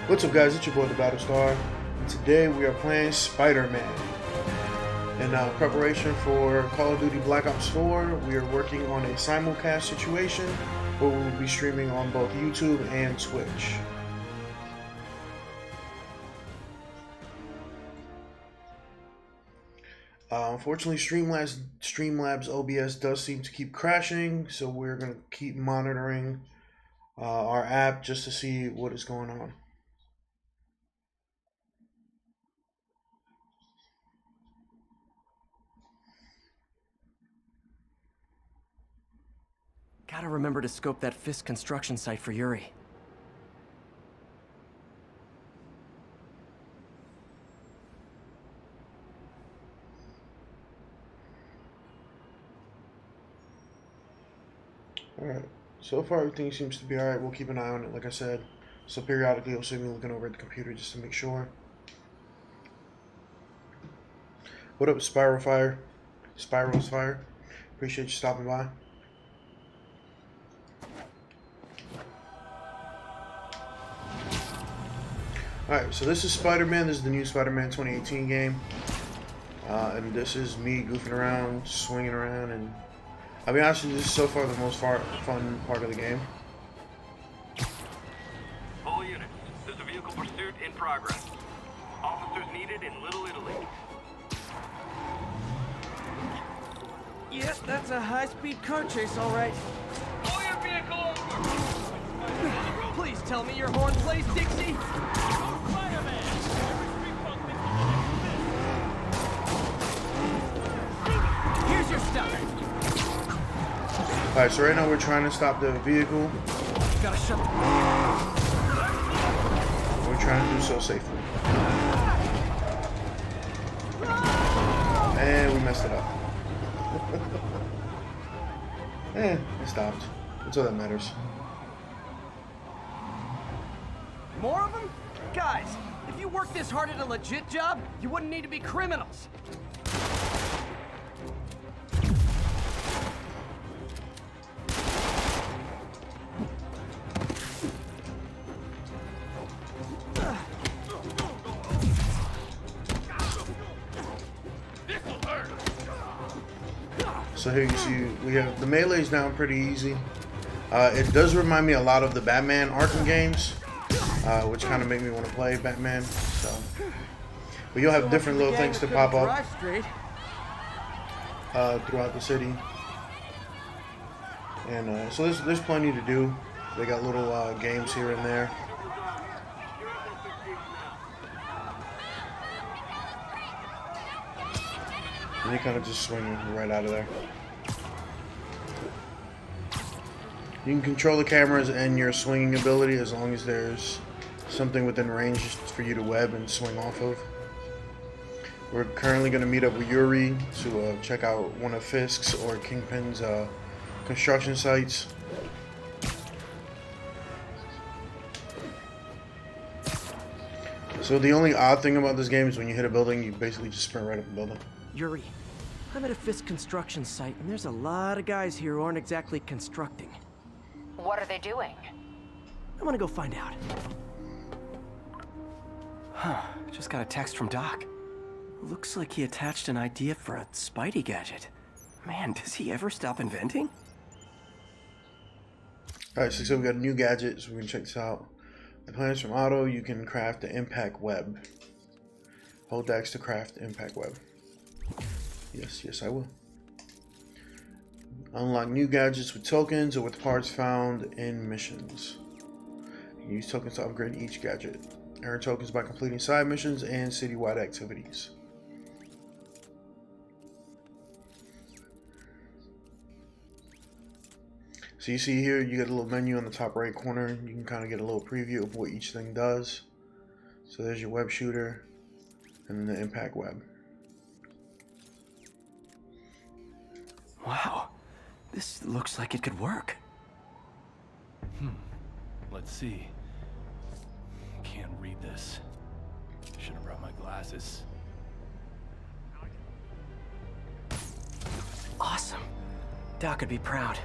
What's up, guys? It's your boy, the Battlestar, and today we are playing Spider-Man. In preparation for Call of Duty Black Ops 4, we are working on a simulcast situation where we will be streaming on both YouTube and Twitch. Unfortunately, Streamlabs OBS does seem to keep crashing, so we're going to keep monitoring our app just to see what is going on. Gotta remember to scope that Fisk construction site for Yuri. Alright, so far everything seems to be alright. We'll keep an eye on it, like I said. So periodically you'll see me looking over at the computer just to make sure. What up, Spyro's Fire? Appreciate you stopping by. Alright, so this is Spider-Man. This is the new Spider-Man 2018 game. And this is me goofing around, swinging around, and I'll be honest with you, this is so far the most fun part of the game. All units, there's a vehicle pursuit in progress. Officers needed in Little Italy. Yep, that's a high-speed car chase, all right. Pull your vehicle over! Please tell me your horn plays, Dixie. Here's your stuff. Alright, so right now we're trying to stop the vehicle. Gotta shut the... We're trying to do so safely. And we messed it up. It stopped. That's all that matters. More of them? Guys, if you worked this hard at a legit job, you wouldn't need to be criminals. So here you see we have the melee's down pretty easy. It does remind me a lot of the Batman Arkham games, which kind of make me want to play Batman. So, but you'll have different little things to pop up throughout the city, and so there's plenty to do. They got little games here and there. And you kind of just swing right out of there. You can control the cameras and your swinging ability as long as there's something within range for you to web and swing off of. We're currently going to meet up with Yuri to check out one of Fisk's or Kingpin's construction sites. So the only odd thing about this game is when you hit a building, you basically just sprint right up the building. Yuri, I'm at a Fisk construction site, and there's a lot of guys here who aren't exactly constructing. What are they doing? I want to go find out. Huh, just got a text from Doc. Looks like he attached an idea for a Spidey gadget. Man, does he ever stop inventing? Alright, so we got a new gadget, so we can check this out. The plans from Otto, you can craft the impact web. Hold X to craft impact web. Yes, I will. Unlock new gadgets with tokens or with parts found in missions. Use tokens to upgrade each gadget. Earn tokens by completing side missions and citywide activities. So you see here, you get a little menu on the top right corner. You can kind of get a little preview of what each thing does. So there's your web shooter and then the impact web. Wow, this looks like it could work. Let's see. Can't read this. Should have brought my glasses. Awesome. Doc would be proud.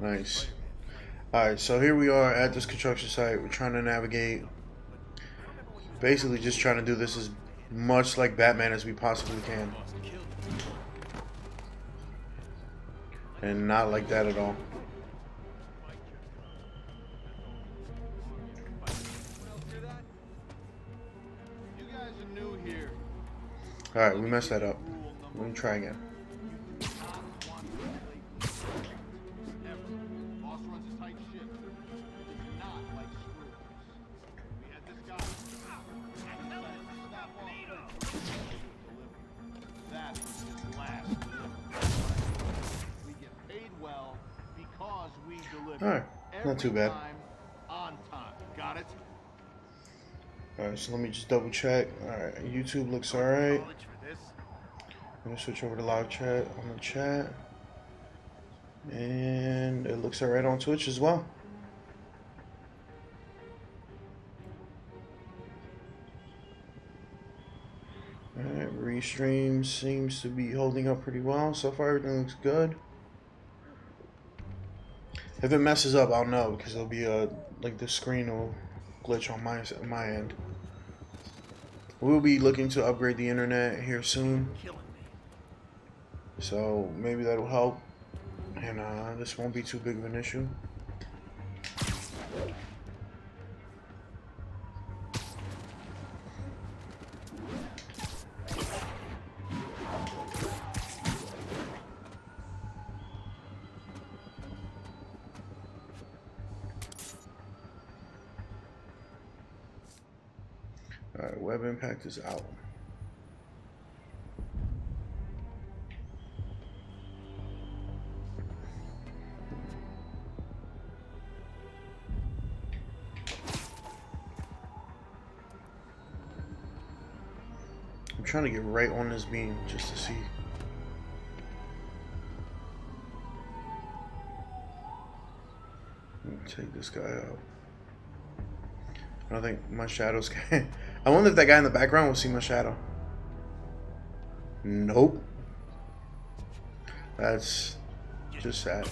Nice. Alright, so here we are at this construction site. We're trying to navigate. Basically just trying to do this as much like Batman as we possibly can. And not like that at all. Alright, we messed that up. Let me try again. Alright, not too bad. Alright, so let me just double check. Alright, YouTube looks alright. I'm gonna switch over to live chat on the chat. And it looks alright on Twitch as well. Alright, restream seems to be holding up pretty well. So far everything looks good. If it messes up, I'll know because there'll be a like the screen will glitch on my end. We'll be looking to upgrade the internet here soon, so maybe that'll help, and this won't be too big of an issue. Alright, web impact is out. trying to get right on this beam just to see. Let me take this guy out. I don't think my shadows can. I wonder if that guy in the background will see my shadow. Nope. That's just sad.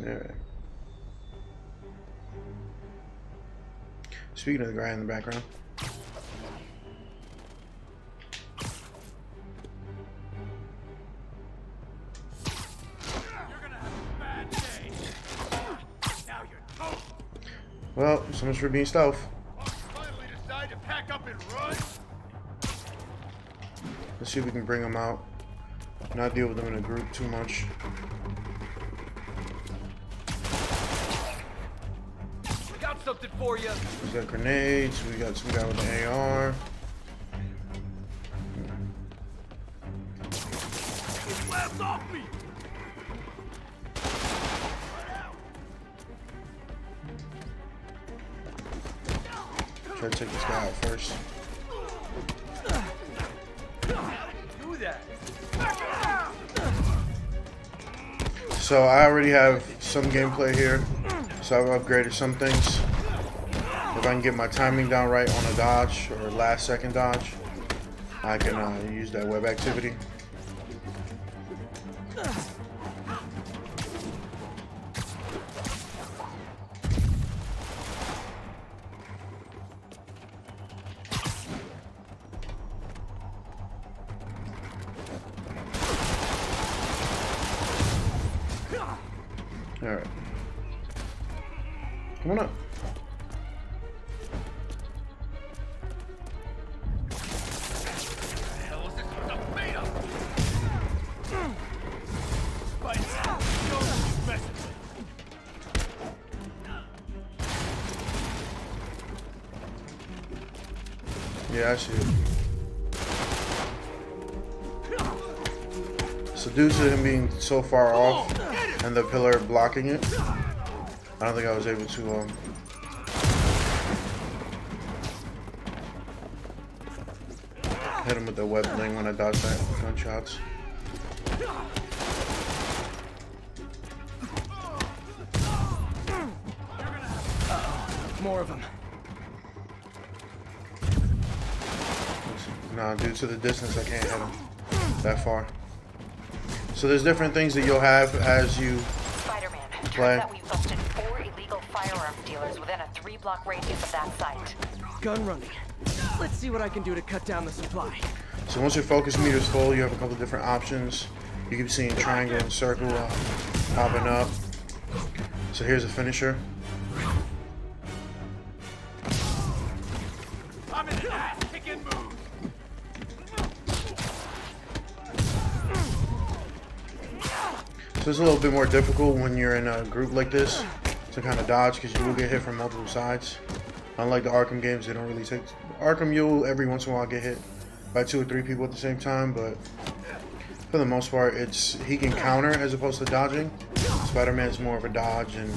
Alright. Speaking of the guy in the background. Well, so much for being stealth. Finally decide to pack up and run. Let's see if we can bring them out. Not deal with them in a group too much. We got something for you. We got grenades. We got some guy with an AR. Blast off me. Try to take this guy out first. Do that. So I already have some gameplay here. So I've upgraded some things. If I can get my timing down right on a dodge or last second dodge, I can use that web activity. Alright. Come on up. Yeah, I see it. So due to him being so far off and the pillar blocking it, I don't think I was able to hit him with the web thing when I dodged that gunshots. More of them. Nah, due to the distance, I can't hit him that far. So there's different things that you'll have as you Spider-Man, play. turns out we've busted 4 illegal firearms dealers within a 3-block radius of that site. Gun running. Let's see what I can do to cut down the supply. So once your focus meter's full, you have a couple different options. You keep seeing triangle and circle popping up. So here's a finisher. I'm in an ass-kicking mood. So it's a little bit more difficult when you're in a group like this to kind of dodge because you will get hit from multiple sides. Unlike the Arkham games, they don't really take... Arkham, you'll every once in a while get hit by 2 or 3 people at the same time, but for the most part, it's he can counter as opposed to dodging. Spider-Man's more of a dodge, and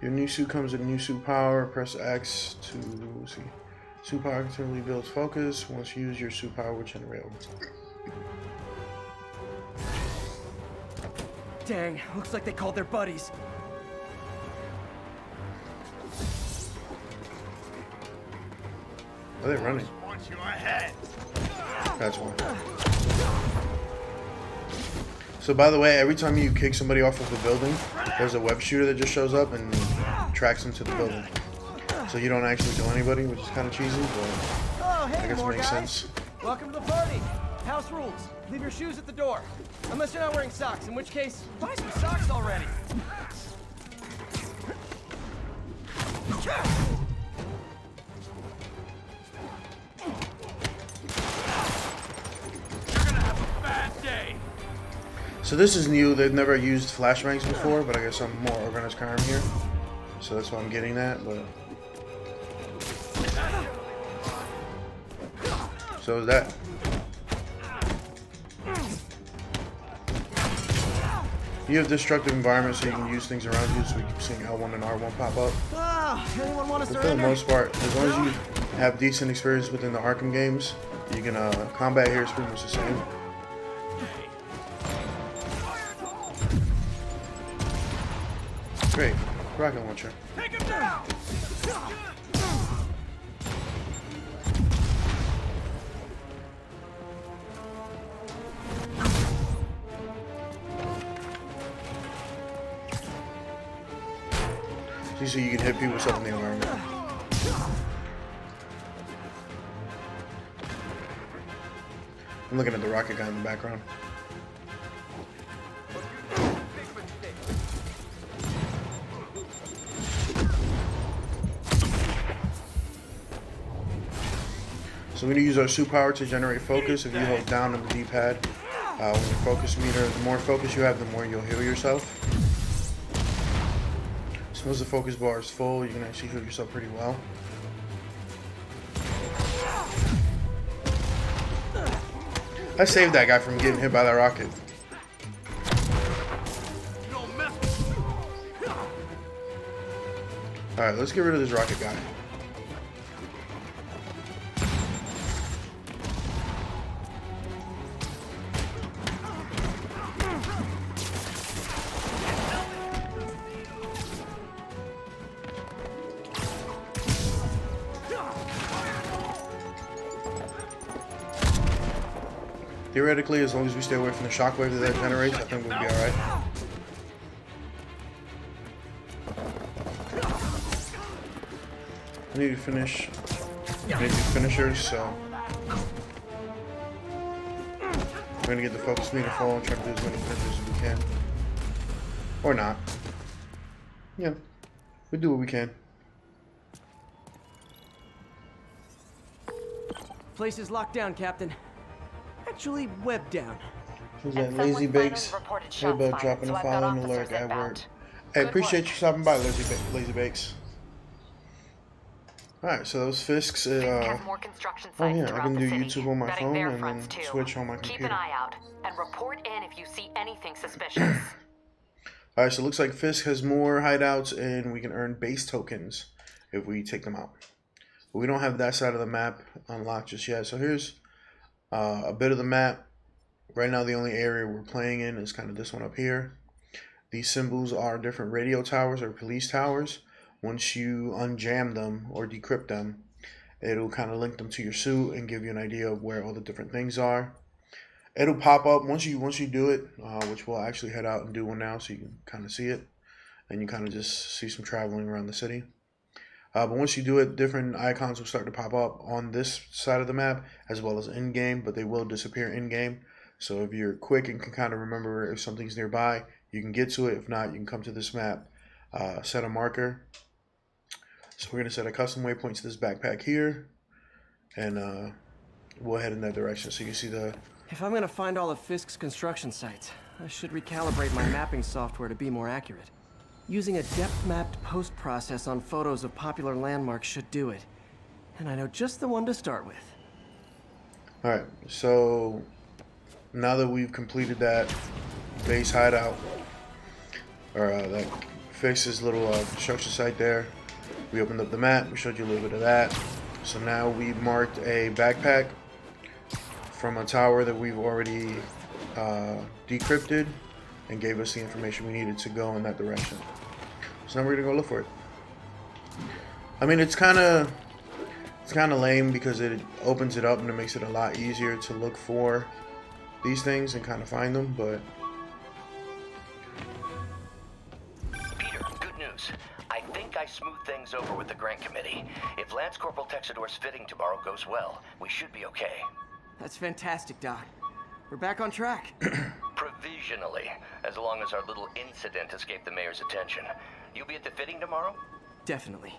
your new suit comes with new suit power. Press X to see. Suit power continually builds focus. Once you use your suit power, will generate over time. Dang, looks like they called their buddies. Are they running? Want you ahead. That's one. So by the way, every time you kick somebody off of a building, there's a web shooter that just shows up and tracks them to the building. So you don't actually kill anybody, which is kind of cheesy, but Oh, hey, I guess it more makes guys. sense. Welcome to the party. House rules. Leave your shoes at the door. Unless you're not wearing socks, in which case, buy some socks already. Bad day. So this is new. They've never used flashbangs before, but I guess I'm more organized crime here. So that's why I'm getting that, but... So is that... You have destructive environments so you can use things around you, so we keep seeing L1 and R1 pop up. Ah, Anyone want to But for the surrender? most part, as long as you have decent experience within the Arkham games, you can combat here is pretty much the same. Great, rocket launcher. Take him down! So you can hit people with something in the armor. I'm looking at the rocket guy in the background. So we're going to use our suit power to generate focus. If you hold down on the D-pad, with the focus meter, the more focus you have, the more you'll heal yourself. As soon as the focus bar is full, you can actually heal yourself pretty well. I saved that guy from getting hit by that rocket. Alright, let's get rid of this rocket guy. Theoretically, as long as we stay away from the shockwave that generates, I think we'll be alright. I need to finish. I need to do finishers, so we're gonna get the focus meter full and try to do as many finishers as we can. Or not. Yeah. We do what we can. Place is locked down, Captain. Actually, webbed down. Who's that? Lazy Bakes. Hey, about dropping a following alert at work. Hey, appreciate you stopping by, Lazy Bakes. Alright, so those Fisks, oh yeah, I can do YouTube on my phone and then switch on my computer. Keep an eye out and report in if you see anything suspicious. Alright, so it looks like Fisk has more hideouts and we can earn base tokens if we take them out. But we don't have that side of the map unlocked just yet. So here's a bit of the map. Right now the only area we're playing in is kind of this one up here. These symbols are different radio towers or police towers. Once you unjam them or decrypt them, it'll kind of link them to your suit and give you an idea of where all the different things are. It'll pop up once you do it, which we'll actually head out and do one now so you can kind of see it. And you kind of just see some traveling around the city. But once you do it, different icons will start to pop up on this side of the map as well as in-game, but they will disappear in-game. So if you're quick and can kind of remember if something's nearby, you can get to it. If not, you can come to this map, set a marker. So we're going to set a custom waypoint to this backpack here, and we'll head in that direction. So you can see the... If I'm going to find all of Fisk's construction sites, I should recalibrate my mapping software to be more accurate. Using a depth-mapped post-process on photos of popular landmarks should do it. And I know just the one to start with. Alright, so now that we've completed that base hideout, or that Fisk's little construction site there, we opened up the map, we showed you a little bit of that. So now we marked a backpack from a tower that we've already decrypted and gave us the information we needed to go in that direction. So now we're gonna go look for it. I mean, it's kind of lame because it opens it up and it makes it a lot easier to look for these things and kind of find them, but... Peter, good news. I think I smoothed things over with the grant committee. If Lance Corporal Texador's fitting tomorrow goes well, we should be okay. That's fantastic, Doc. We're back on track. Provisionally, as long as our little incident escaped the mayor's attention. You'll be at the fitting tomorrow? Definitely.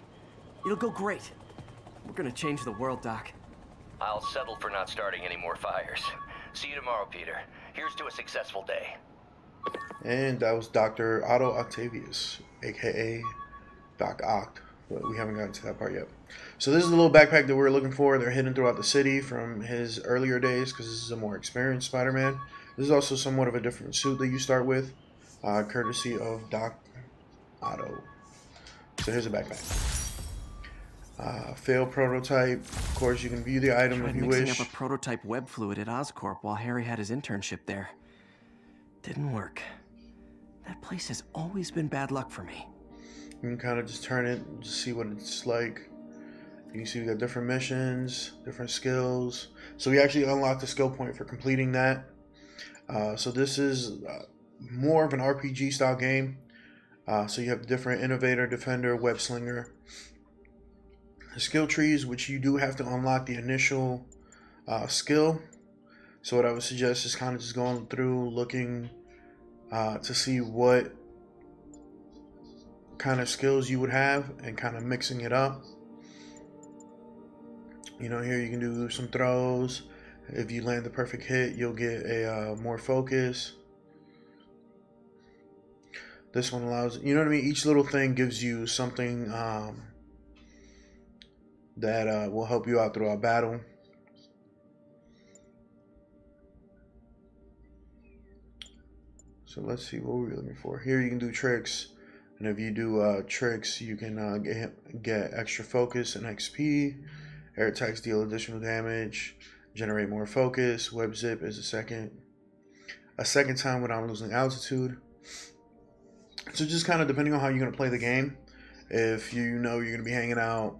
It'll go great. We're gonna change the world, Doc. I'll settle for not starting any more fires. See you tomorrow, Peter. Here's to a successful day. And that was Dr. Otto Octavius, aka Doc Oct, but we haven't gotten to that part yet. So this is the little backpack that we're looking for. They're hidden throughout the city from his earlier days because this is a more experienced Spider-Man. This is also somewhat of a different suit that you start with, courtesy of Doc Otto. So here's a backpack. Fail prototype. Of course, you can view the item if you mixing wish. up a prototype web fluid at Oscorp while Harry had his internship there. Didn't work. That place has always been bad luck for me. You can kind of just turn it and just see what it's like. You can see we got different missions, different skills. So we actually unlocked the skill point for completing that. So this is more of an RPG style game. So you have different innovator, defender, web slinger. Skill trees, which you do have to unlock the initial skill. So what I would suggest is kind of just going through, looking to see what kind of skills you would have and kind of mixing it up. You know, here you can do some throws. If you land the perfect hit, you'll get a more focus. This one allows, you know what I mean? Each little thing gives you something that will help you out throughout battle. So let's see, what were we looking for? Here you can do tricks. And if you do tricks, you can get extra focus and XP. Air attacks deal additional damage, generate more focus. Web zip is a second time without losing altitude. So just kind of depending on how you're going to play the game. If you know you're going to be hanging out,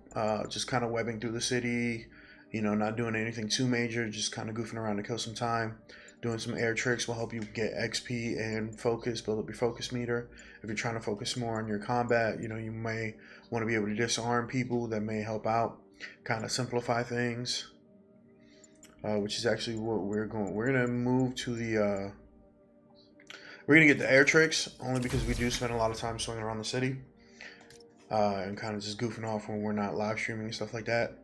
just kind of webbing through the city, you know, not doing anything too major, just kind of goofing around to kill some time. Doing some air tricks will help you get XP and focus, build up your focus meter. If you're trying to focus more on your combat, you know, you may want to be able to disarm people. That may help out, kind of simplify things, which is actually what we're going. We're going to move to the, we're going to get the air tricks, only because we do spend a lot of time swinging around the city and kind of just goofing off when we're not live streaming and stuff like that.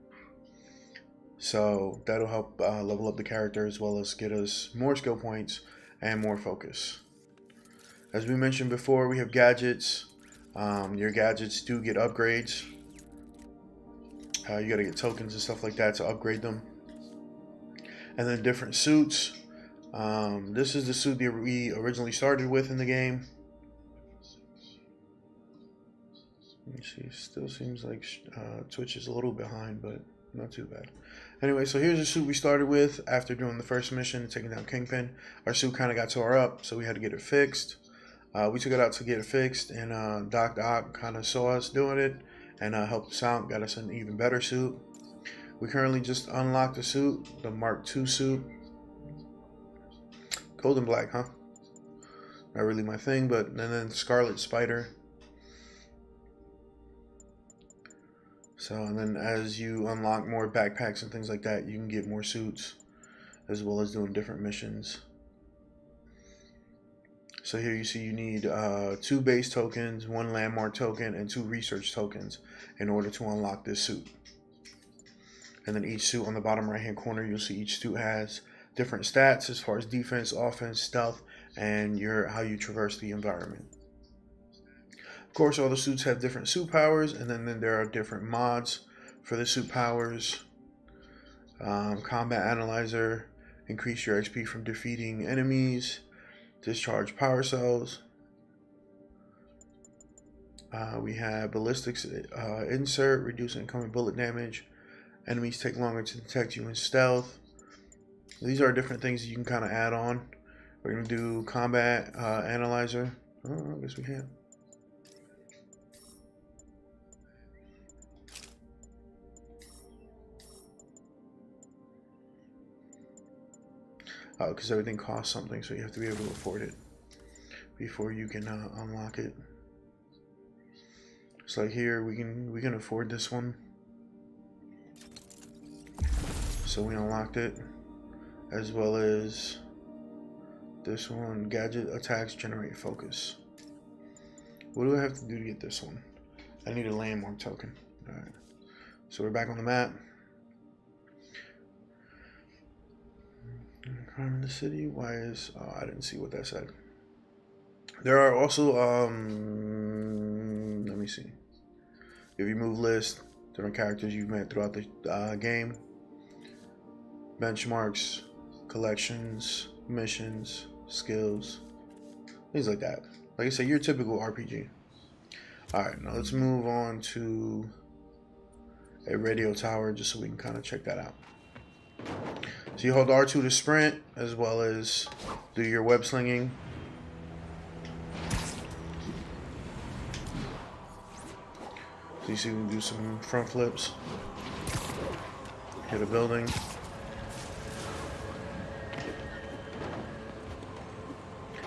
So that'll help level up the character as well as get us more skill points and more focus. As we mentioned before, we have gadgets. Your gadgets do get upgrades. You got to get tokens and stuff like that to upgrade them. And then different suits. This is the suit that we originally started with in the game. Let me see. Still seems like Twitch is a little behind, but not too bad. Anyway, so here's the suit we started with after doing the first mission, taking down Kingpin. Our suit kind of got tore up, so we had to get it fixed. We took it out to get it fixed, and Doc kind of saw us doing it and helped us out, got us an even better suit. We currently just unlocked the suit, the Mark II suit. Golden black, huh? Not really my thing, but and then Scarlet Spider. So, and then as you unlock more backpacks and things like that, you can get more suits, as well as doing different missions. So here you see you need 2 base tokens, 1 landmark token, and 2 research tokens in order to unlock this suit. And then each suit on the bottom right hand corner, you'll see each suit has different stats as far as defense, offense, stealth, and how you traverse the environment. Of course, all the suits have different suit powers, and then there are different mods for the suit powers. Combat Analyzer, increase your XP from defeating enemies. Discharge power cells. We have Ballistics Insert, reduce incoming bullet damage. Enemies take longer to detect you in stealth. These are different things you can kind of add on. We're going to do Combat Analyzer. Oh, I guess we have. Because everything costs something, so you have to be able to afford it before you can unlock it. So like here, we can afford this one, so we unlocked it, as well as this one. Gadget attacks generate focus. What do I have to do to get this one? I need a landmark token. All right, so we're back on the map. Crime in the city. Why is I didn't see what that said. There are also let me see. If you move list, different characters you've met throughout the game, benchmarks, collections, missions, skills, things like that. Like I said, your typical RPG. All right, now let's move on to a radio tower just so we can kind of check that out. So you hold R2 to sprint as well as do your web slinging. So you see we can do some front flips. Hit a building.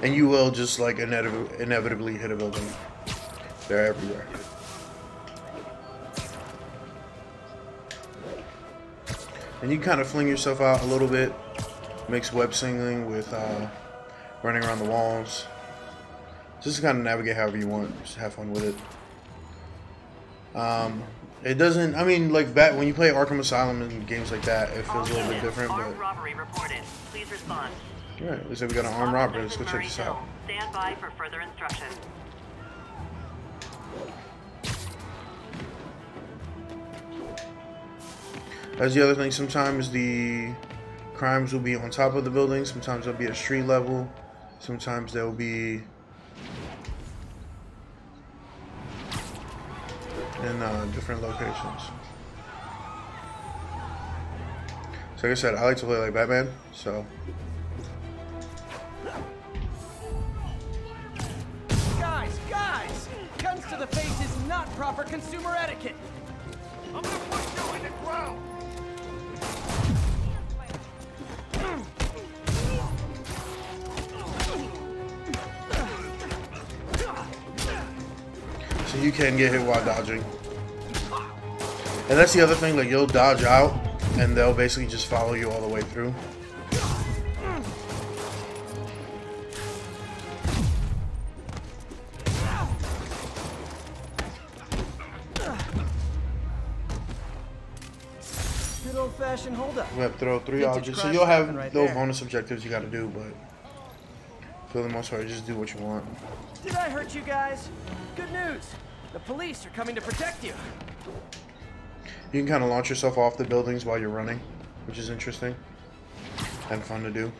And you will just like inevitably hit a building. They're everywhere. And you kind of fling yourself out a little bit. Mix web slinging with running around the walls. Just to kind of navigate however you want. Just have fun with it. It doesn't, I mean, like back when you play Arkham Asylum and games like that, it feels a little bit different. Armed robbery reported. Please respond. Alright, looks like we got an armed robbery. Let's go check this out. Stand by for further instructions. That's the other thing. Sometimes the crimes will be on top of the building. Sometimes they'll be at street level. Sometimes they'll be in different locations. So like I said, I like to play like Batman, so Guys! Guns to the face is not proper consumer etiquette! I'm gonna push you in the ground. so you can get hit while dodging. And that's the other thing, like you'll dodge out and they'll basically just follow you all the way through. Good old-fashioned hold-up. You have to throw 3 Vintage objects. So crash you'll have weapon right little there. bonus objectives you gotta do, but for the most part, just do what you want. Did I hurt you guys? Good news. The police are coming to protect you. You can kind of launch yourself off the buildings while you're running, which is interesting and fun to do.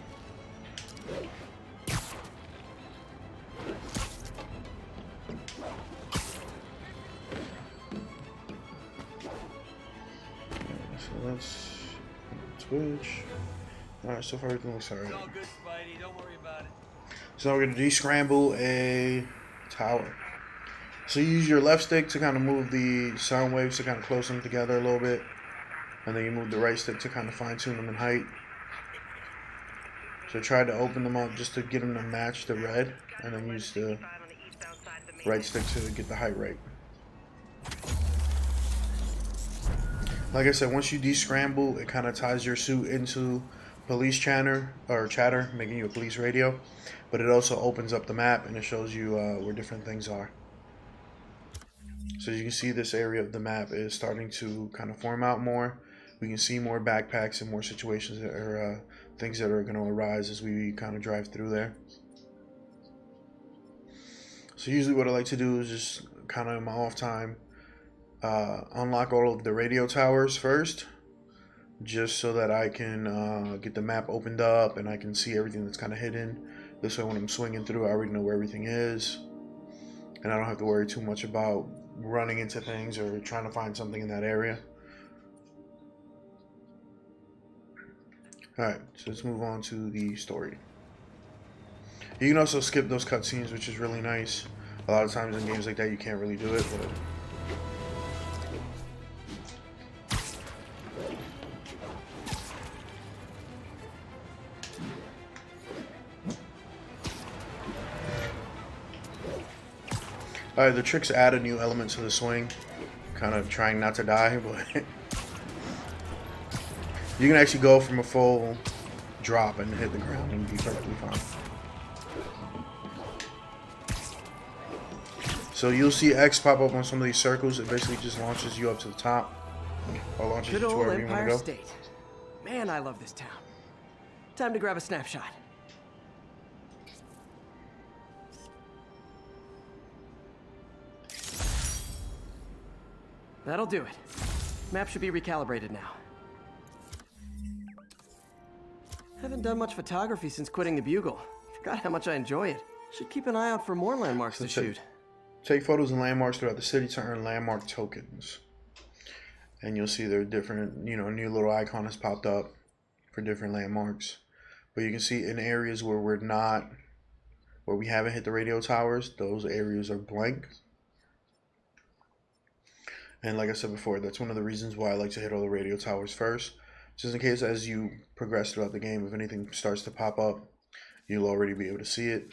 So let's switch. Alright, so far everything looks alright. All good, Spidey. Don't worry about it. So we're going to descramble a tower. So you use your left stick to kind of move the sound waves to kind of close them together a little bit. And then you move the right stick to kind of fine tune them in height. So try to open them up just to get them to match the red. And then use the right stick to get the height right. Like I said, once you descramble, it kind of ties your suit into police chatter, making you a police radio. But it also opens up the map and it shows you where different things are. So you can see this area of the map is starting to kind of form out more. We can see more backpacks and more situations that are things that are going to arise as we kind of drive through there. So usually what I like to do is just kind of in my off time unlock all of the radio towers first, just so that I can get the map opened up and I can see everything that's kind of hidden. This way when I'm swinging through, I already know where everything is and I don't have to worry too much about running into things or trying to find something in that area. Alright, so let's move on to the story. You can also skip those cutscenes, which is really nice. A lot of times in games like that you can't really do it, but alright, the tricks add a new element to the swing. Kind of trying not to die, but you can actually go from a full drop and hit the ground and be perfectly fine. So you'll see X pop up on some of these circles. It basically just launches you up to the top, or launches Good you to old wherever you want Empire to go. State. Man, I love this town. Time to grab a snapshot. That'll do it. Map should be recalibrated now. Haven't done much photography since quitting the Bugle. Forgot how much I enjoy it. Should keep an eye out for more landmarks to shoot. Take photos and landmarks throughout the city to earn landmark tokens. and you'll see there are different, new little icon has popped up for different landmarks. But you can see in areas where we haven't hit the radio towers, those areas are blank. And like I said before, that's one of the reasons why I like to hit all the radio towers first, just in case as you progress throughout the game, if anything starts to pop up, you'll already be able to see it.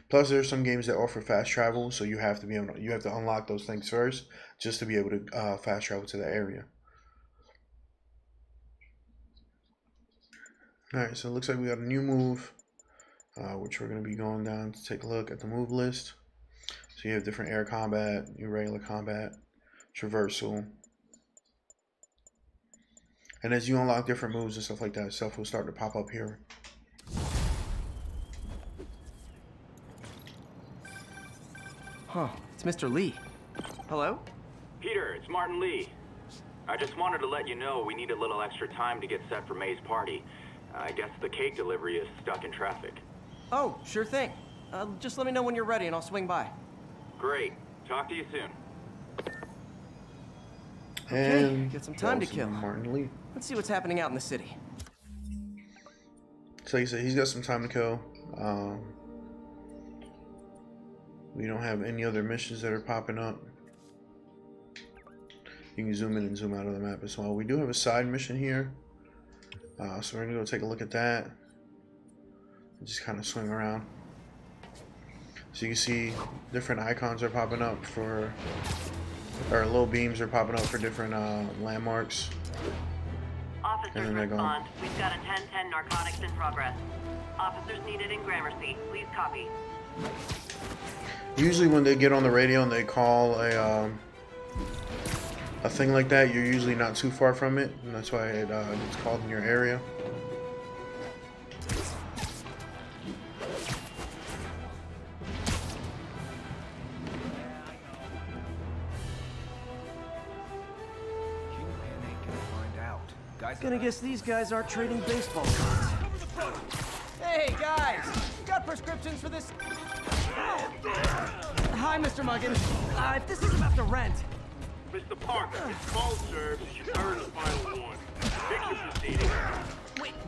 Plus, there are some games that offer fast travel, so you have to unlock those things first just to be able to fast travel to that area. All right, so it looks like we got a new move, which we're going to be going down to take a look at the move list. So you have different air combat, your regular combat, traversal. And as you unlock different moves and stuff like that, stuff will start to pop up here. Huh, it's Mr. Lee. Hello? Peter, it's Martin Lee. I just wanted to let you know we need a little extra time to get set for May's party. I guess the cake delivery is stuck in traffic. Oh, sure thing. Just let me know when you're ready and I'll swing by. Great. Talk to you soon. And okay, get some time to kill. Martin Lee. Let's see what's happening out in the city. So like I said, he's got some time to kill. We don't have any other missions that are popping up. You can zoom in and zoom out of the map as well. We do have a side mission here. So we're going to go take a look at that. Just kind of swing around. So you can see different icons are popping up for, or little beams are popping up for different landmarks. Officers respond. We've got a 10-10 narcotics in progress. Officers needed in Gramercy. Please copy. Usually when they get on the radio and they call a thing like that, you're usually not too far from it, and that's why it gets called in your area. Gonna guess these guys aren't trading baseball cards. Hey guys, got prescriptions for this? Hi, Mr. Muggin. If this is about the rent. Mr. Parker, this call serves as your third and final one. Fix your proceedings.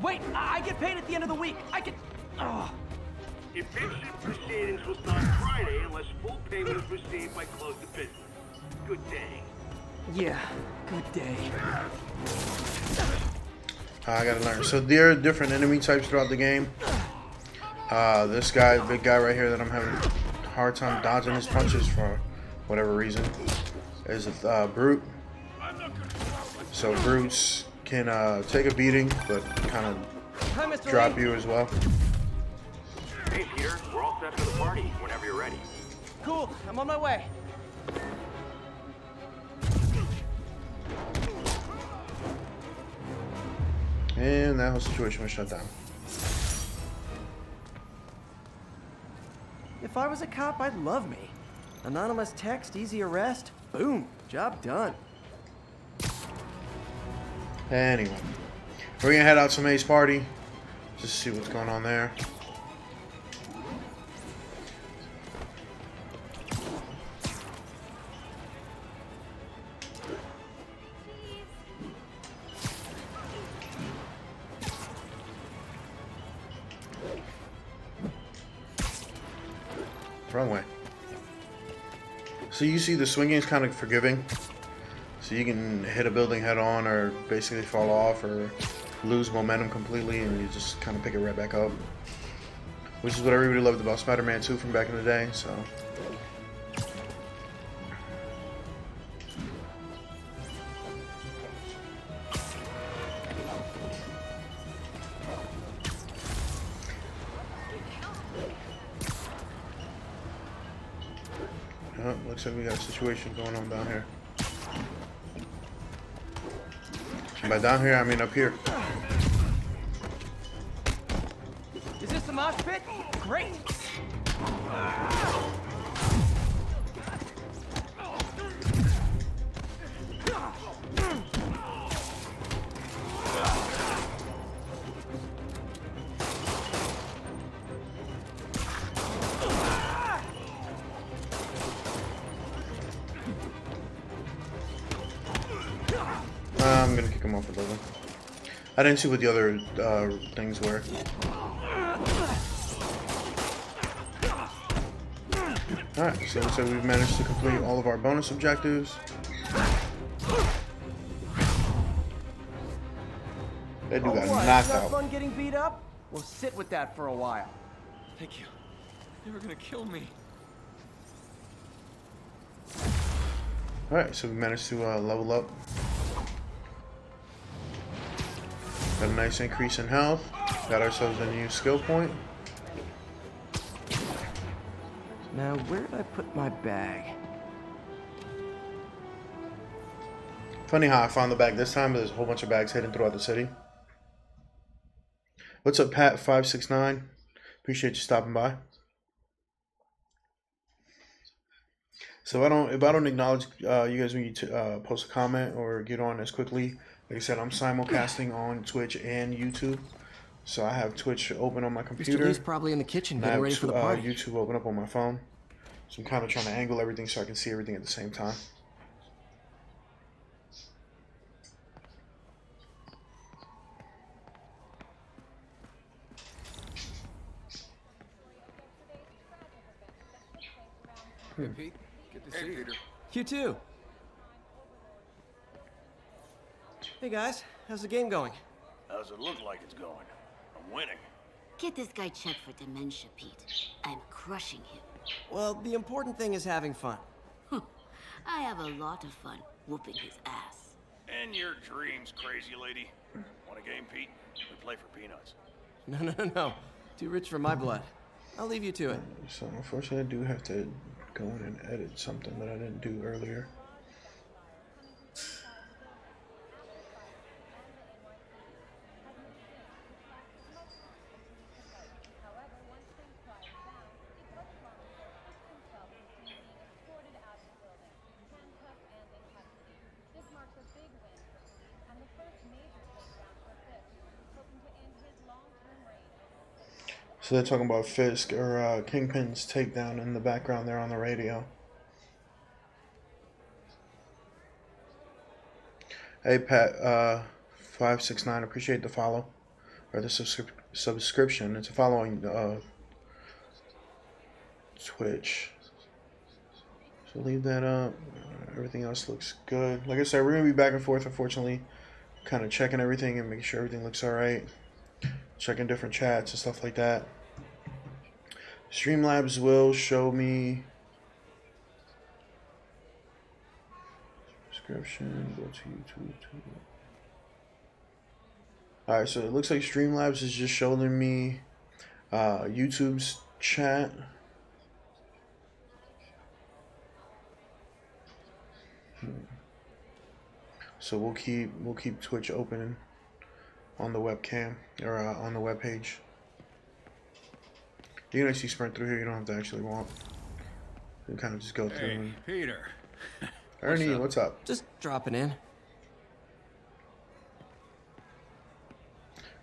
Wait, I get paid at the end of the week. I can... Oh. Eviction proceedings will start Friday unless full payment is received by close of business. Good day. Yeah, good day. I gotta learn. So there are different enemy types throughout the game. This guy, big guy right here that I'm having a hard time dodging his punches for whatever reason, is a brute. So brutes can take a beating, but kind of drop you as well. Hey Peter, we're all set for the party whenever you're ready. Cool, I'm on my way. And that whole situation was shut down. If I was a cop, I'd love me. Anonymous text, easy arrest. Boom, job done. Anyway, we're gonna head out to May's party. Just see what's going on there. Wrong way. So you see the swinging is kind of forgiving. So you can hit a building head on or basically fall off or lose momentum completely and you just kind of pick it right back up. Which is what everybody loved about Spider-Man 2 from back in the day, so. Oh, looks like we got a situation going on down here. And by down here, I mean up here. Is this the mosh pit? Great! I didn't see what the other things were. Alright, so we've managed to complete all of our bonus objectives. That dude got knocked out. Fun getting beat up? Well, sit with that for a while. Thank you. They were gonna kill me. Alright, so we managed to level up. Got a nice increase in health. Got ourselves a new skill point. Now, where did I put my bag? Funny how I found the bag this time, but there's a whole bunch of bags hidden throughout the city. What's up, Pat569? Appreciate you stopping by. So if I don't acknowledge you guys when you post a comment or get on as quickly. Like I said, I'm simulcasting on Twitch and YouTube. So I have Twitch open on my computer. Mr. Lee's probably in the kitchen getting ready for the party. YouTube open up on my phone. So I'm kind of trying to angle everything so I can see everything at the same time. Hey, Pete. Good to see you. You too. Hey guys, how's the game going? How's it look like it's going? I'm winning. Get this guy checked for dementia, Pete. I'm crushing him. Well, the important thing is having fun. I have a lot of fun whooping his ass. And your dreams, crazy lady. Want a game, Pete? We play for peanuts. No. Too rich for my blood. I'll leave you to it. So unfortunately, I do have to go in and edit something that I didn't do earlier. So they're talking about Fisk or Kingpin's takedown in the background there on the radio. Hey Pat, 569, appreciate the follow or the subscription. It's a following Twitch. So leave that up. Everything else looks good. Like I said, we're gonna be back and forth. Unfortunately, kind of checking everything and making sure everything looks all right. Checking different chats and stuff like that. Streamlabs will show me subscription. Go to YouTube. Alright, so it looks like Streamlabs is just showing me YouTube's chat. So we'll keep Twitch open on the webcam or on the web page. You can actually sprint through here. You don't have to actually walk. You can kind of just go through. Hey, Peter. Ernie, what's up? Just dropping in.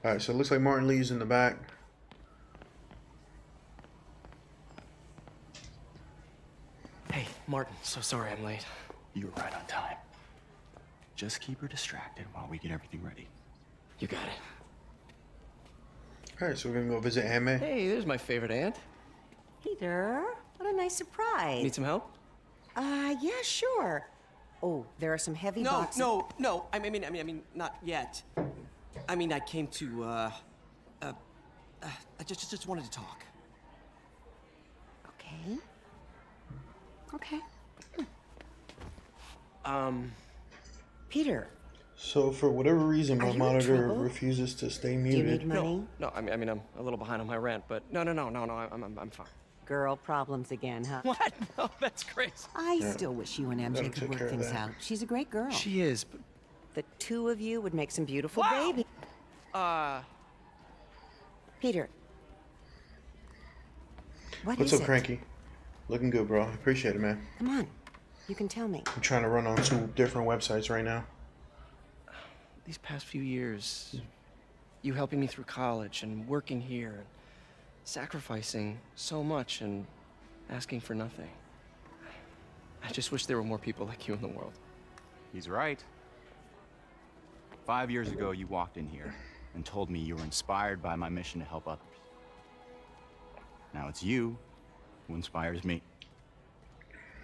All right, so it looks like Martin Lee's in the back. Hey, Martin. So sorry I'm late. You were right on time. Just keep her distracted while we get everything ready. You got it. All right, so we're gonna go visit Aunt May. Hey, there's my favorite aunt. Peter, what a nice surprise. Need some help? Yeah, sure. Oh, there are some heavy boxes. No. I mean, not yet. I mean, I came to, I just wanted to talk. Okay. Peter. So for whatever reason, my Are you in monitor trouble? refuses to stay Do you muted. need money? No, I mean, I'm a little behind on my rent, but no, I'm fine. Girl problems again, huh? What? No, that's crazy. I still wish you and MJ Gotta could take work care of things that. out. She's a great girl. She is, but... The two of you would make some beautiful babies. Peter. What's up, Cranky? Looking good, bro. Appreciate it, man. Come on. You can tell me. I'm trying to run on 2 different websites right now. These past few years, you helping me through college and working here, and sacrificing so much and asking for nothing. I just wish there were more people like you in the world. He's right. 5 years ago, you walked in here and told me you were inspired by my mission to help others. Now it's you who inspires me.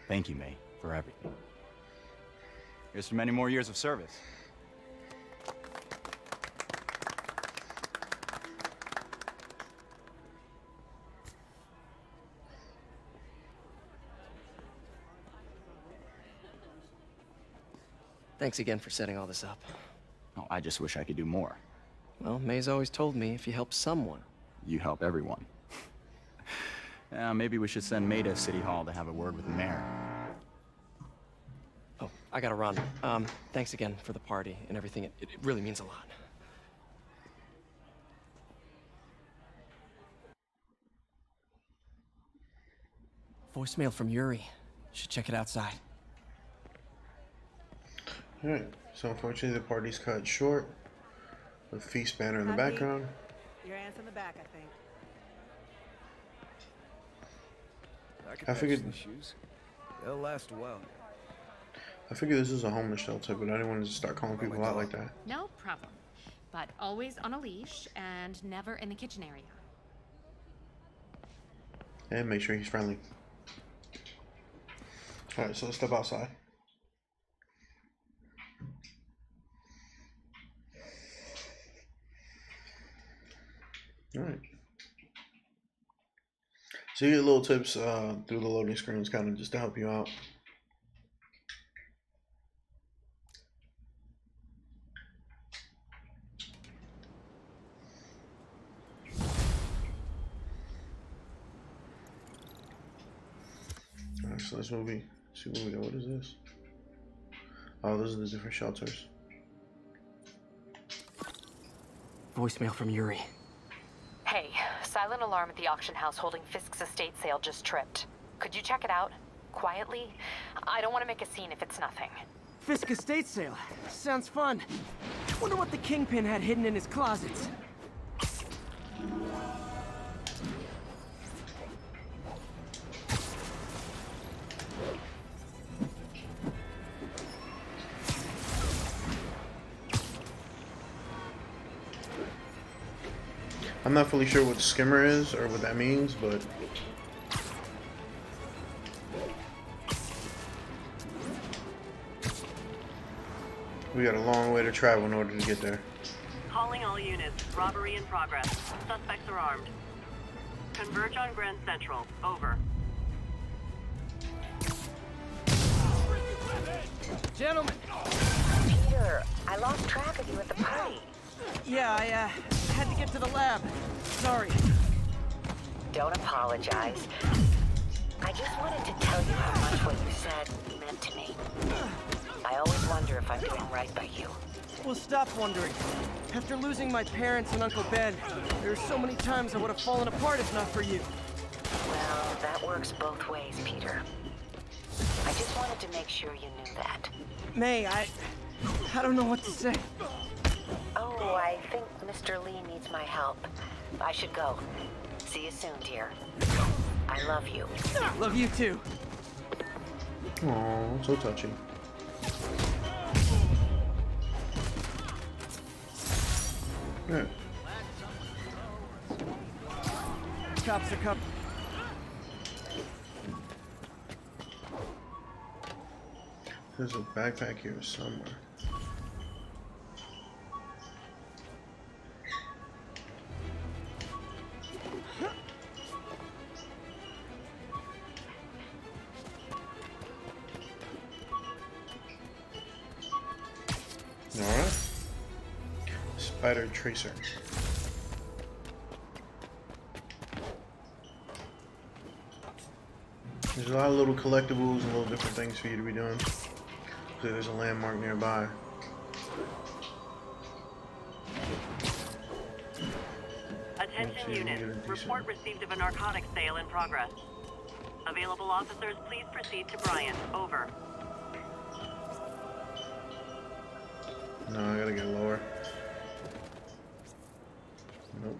Thank you, May, for everything. Here's to many more years of service. Thanks again for setting all this up. Oh, I just wish I could do more. Well, May's always told me if you help someone, you help everyone. Maybe we should send May to City Hall to have a word with the mayor. Oh, I gotta run. Thanks again for the party and everything. It really means a lot. Voicemail from Yuri. Should check it outside. Alright, so unfortunately the party's cut short. The feast banner in the background. Your aunt's in the back, I think. I figured they'll last a while. I figured this is a homeless shelter, but I didn't want to start calling people out like that. No problem. But always on a leash and never in the kitchen area. And make sure he's friendly. Alright, so let's step outside. Alright. So you get little tips through the loading screens, kind of just to help you out. Alright, so let's see what we got. What is this? Oh, those are the different shelters. Voicemail from Yuri. Hey, silent alarm at the auction house holding Fisk's estate sale just tripped. Could you check it out? Quietly? I don't want to make a scene if it's nothing. Fisk estate sale. Sounds fun. Wonder what the Kingpin had hidden in his closets. I'm not fully sure what skimmer is or what that means, but we got a long way to travel in order to get there. Calling all units. Robbery in progress. Suspects are armed. Converge on Grand Central. Over. Gentlemen! Peter, I lost track of you at the party. Yeah, I had to get to the lab. Sorry. Don't apologize. I just wanted to tell you how much what you said meant to me. I always wonder if I'm doing right by you. Well, stop wondering. After losing my parents and Uncle Ben, there were so many times I would have fallen apart if not for you. Well, that works both ways, Peter. I just wanted to make sure you knew that. May, I don't know what to say. Oh, I think Mr. Lee needs my help. I should go. See you soon, dear. I love you. Love you too. Oh, so touching. Yeah. Cops are coming. There's a backpack here somewhere. Alright. Spider Tracer. There's a lot of little collectibles and little different things for you to be doing. So there's a landmark nearby. Attention units. Report received of a narcotics sale in progress. Available officers, please proceed to Bryant. Over. No, I gotta get lower. Nope.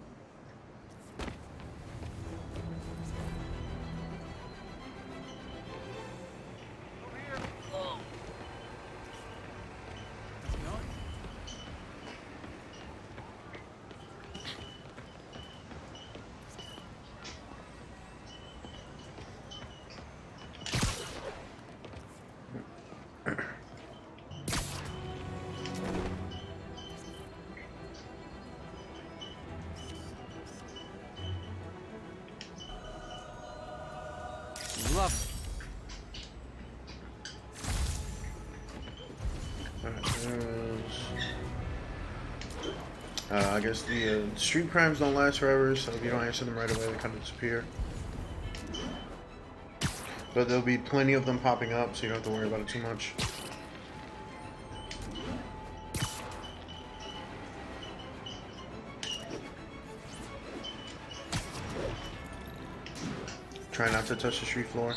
Lovely. I guess the street crimes don't last forever, so if you don't answer them right away, they kind of disappear. But there'll be plenty of them popping up, so you don't have to worry about it too much. Try not to touch the street floor.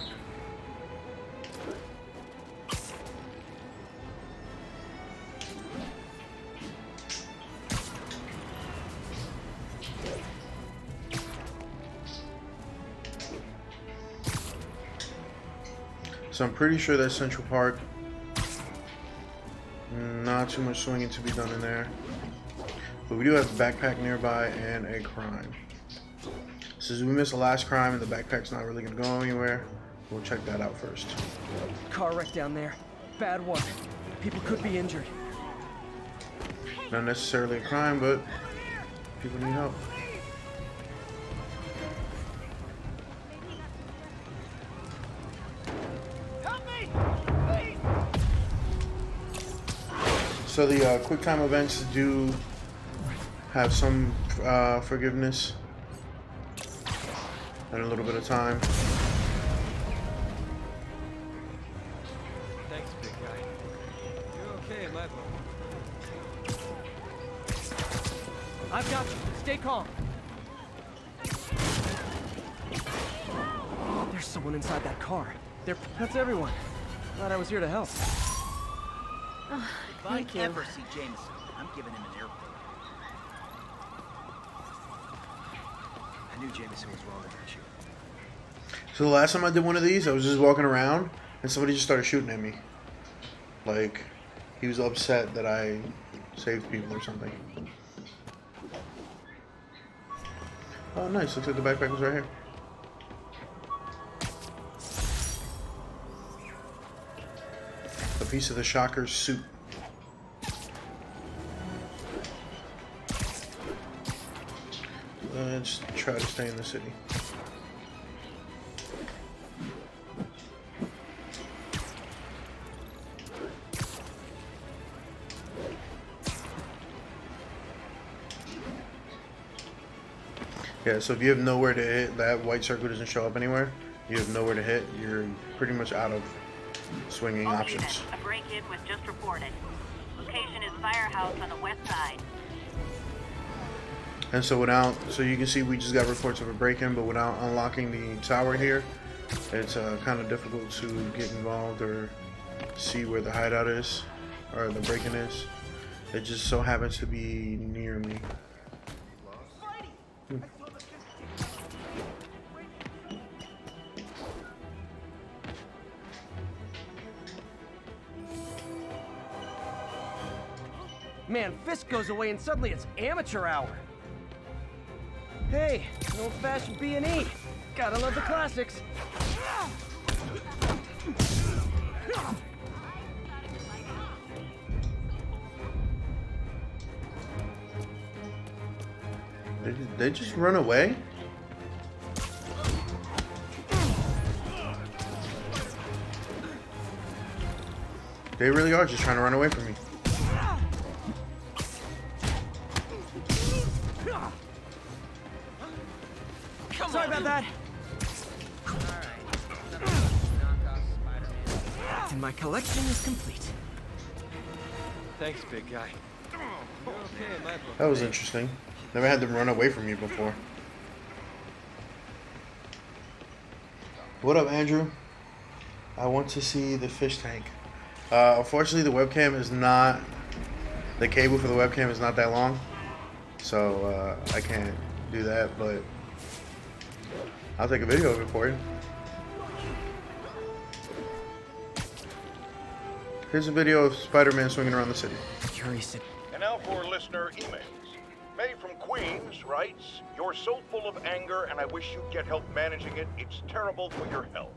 So I'm pretty sure that's Central Park. Not too much swinging to be done in there. But we do have a backpack nearby and a crime. Since we missed the last crime and the backpack's not really going to go anywhere, we'll check that out first. Car wreck down there. Bad one. People could be injured. Not necessarily a crime, but people need help. So the quick time events do have some forgiveness and a little bit of time. Thanks, big guy. You're okay, my boy. I've got you. Stay calm. There's someone inside that car. That's everyone. Glad I was here to help. If I ever see Jameson, I'm giving him an airport. I knew Jameson was wrong about you. So the last time I did one of these, I was just walking around and somebody just started shooting at me. Like, he was upset that I saved people or something. Oh, nice. Looks like the backpack was right here. A piece of the Shocker's suit. Let's try to stay in the city. Yeah, so if you have nowhere to hit, that white circle doesn't show up anywhere, you have nowhere to hit, you're pretty much out of swinging options. Units, a break-in was just reported. Location is Firehouse on the west side. And so so you can see we just got reports of a break-in, but without unlocking the tower here, it's kind of difficult to get involved or see where the hideout is, or the break-in is. It just so happens to be near me. Man, Fisk goes away and suddenly it's amateur hour. Hey, an old-fashioned B&E. Gotta love the classics. Did they just run away? They really are just trying to run away from me. Sorry about that. And my collection is complete. Thanks, big guy. You're okay, my boy. That was interesting. Never had them run away from you before. What up, Andrew? I want to see the fish tank. Unfortunately, the webcam is not... The cable for the webcam is not that long. So, I can't do that, but... I'll take a video of it for you. Here's a video of Spider-Man swinging around the city. And now for listener emails. May from Queens writes, "You're so full of anger and I wish you'd get help managing it. It's terrible for your health."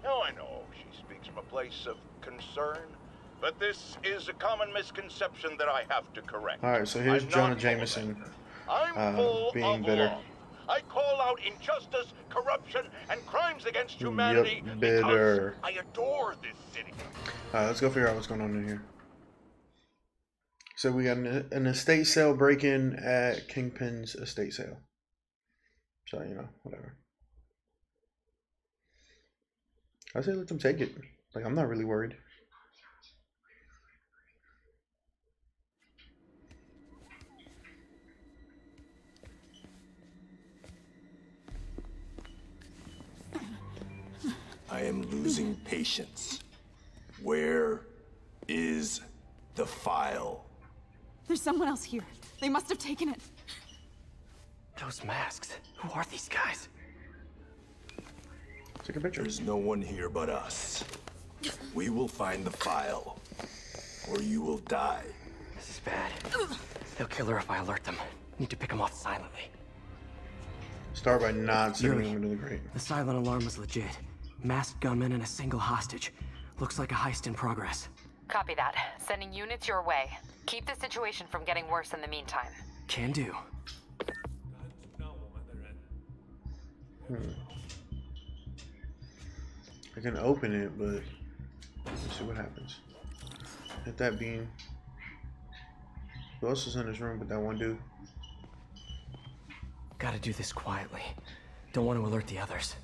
Now I know she speaks from a place of concern, but this is a common misconception that I have to correct. Alright, so here's I'm Jonah not Jameson I'm full being of bitter. love. I call out about injustice, corruption, and crimes against humanity bitter. because I adore this city. Alright, let's go figure out what's going on in here. So we got an estate sale break-in at Kingpin's estate sale. So, you know, whatever. I say let them take it. Like, I'm not really worried. I am losing patience. Where is the file? There's someone else here. They must have taken it. Those masks. Who are these guys? Take a picture. There's no one here but us. We will find the file, or you will die. This is bad. They'll kill her if I alert them. Need to pick them off silently. Start by not sending them into the grate. The silent alarm was legit. Masked gunmen and a single hostage. Looks like a heist in progress. Copy that. Sending units your way. Keep the situation from getting worse in the meantime. Can do. I can open it, but let's see what happens. Hit that beam. Who else is in this room but that one dude? Gotta do this quietly. Don't want to alert the others.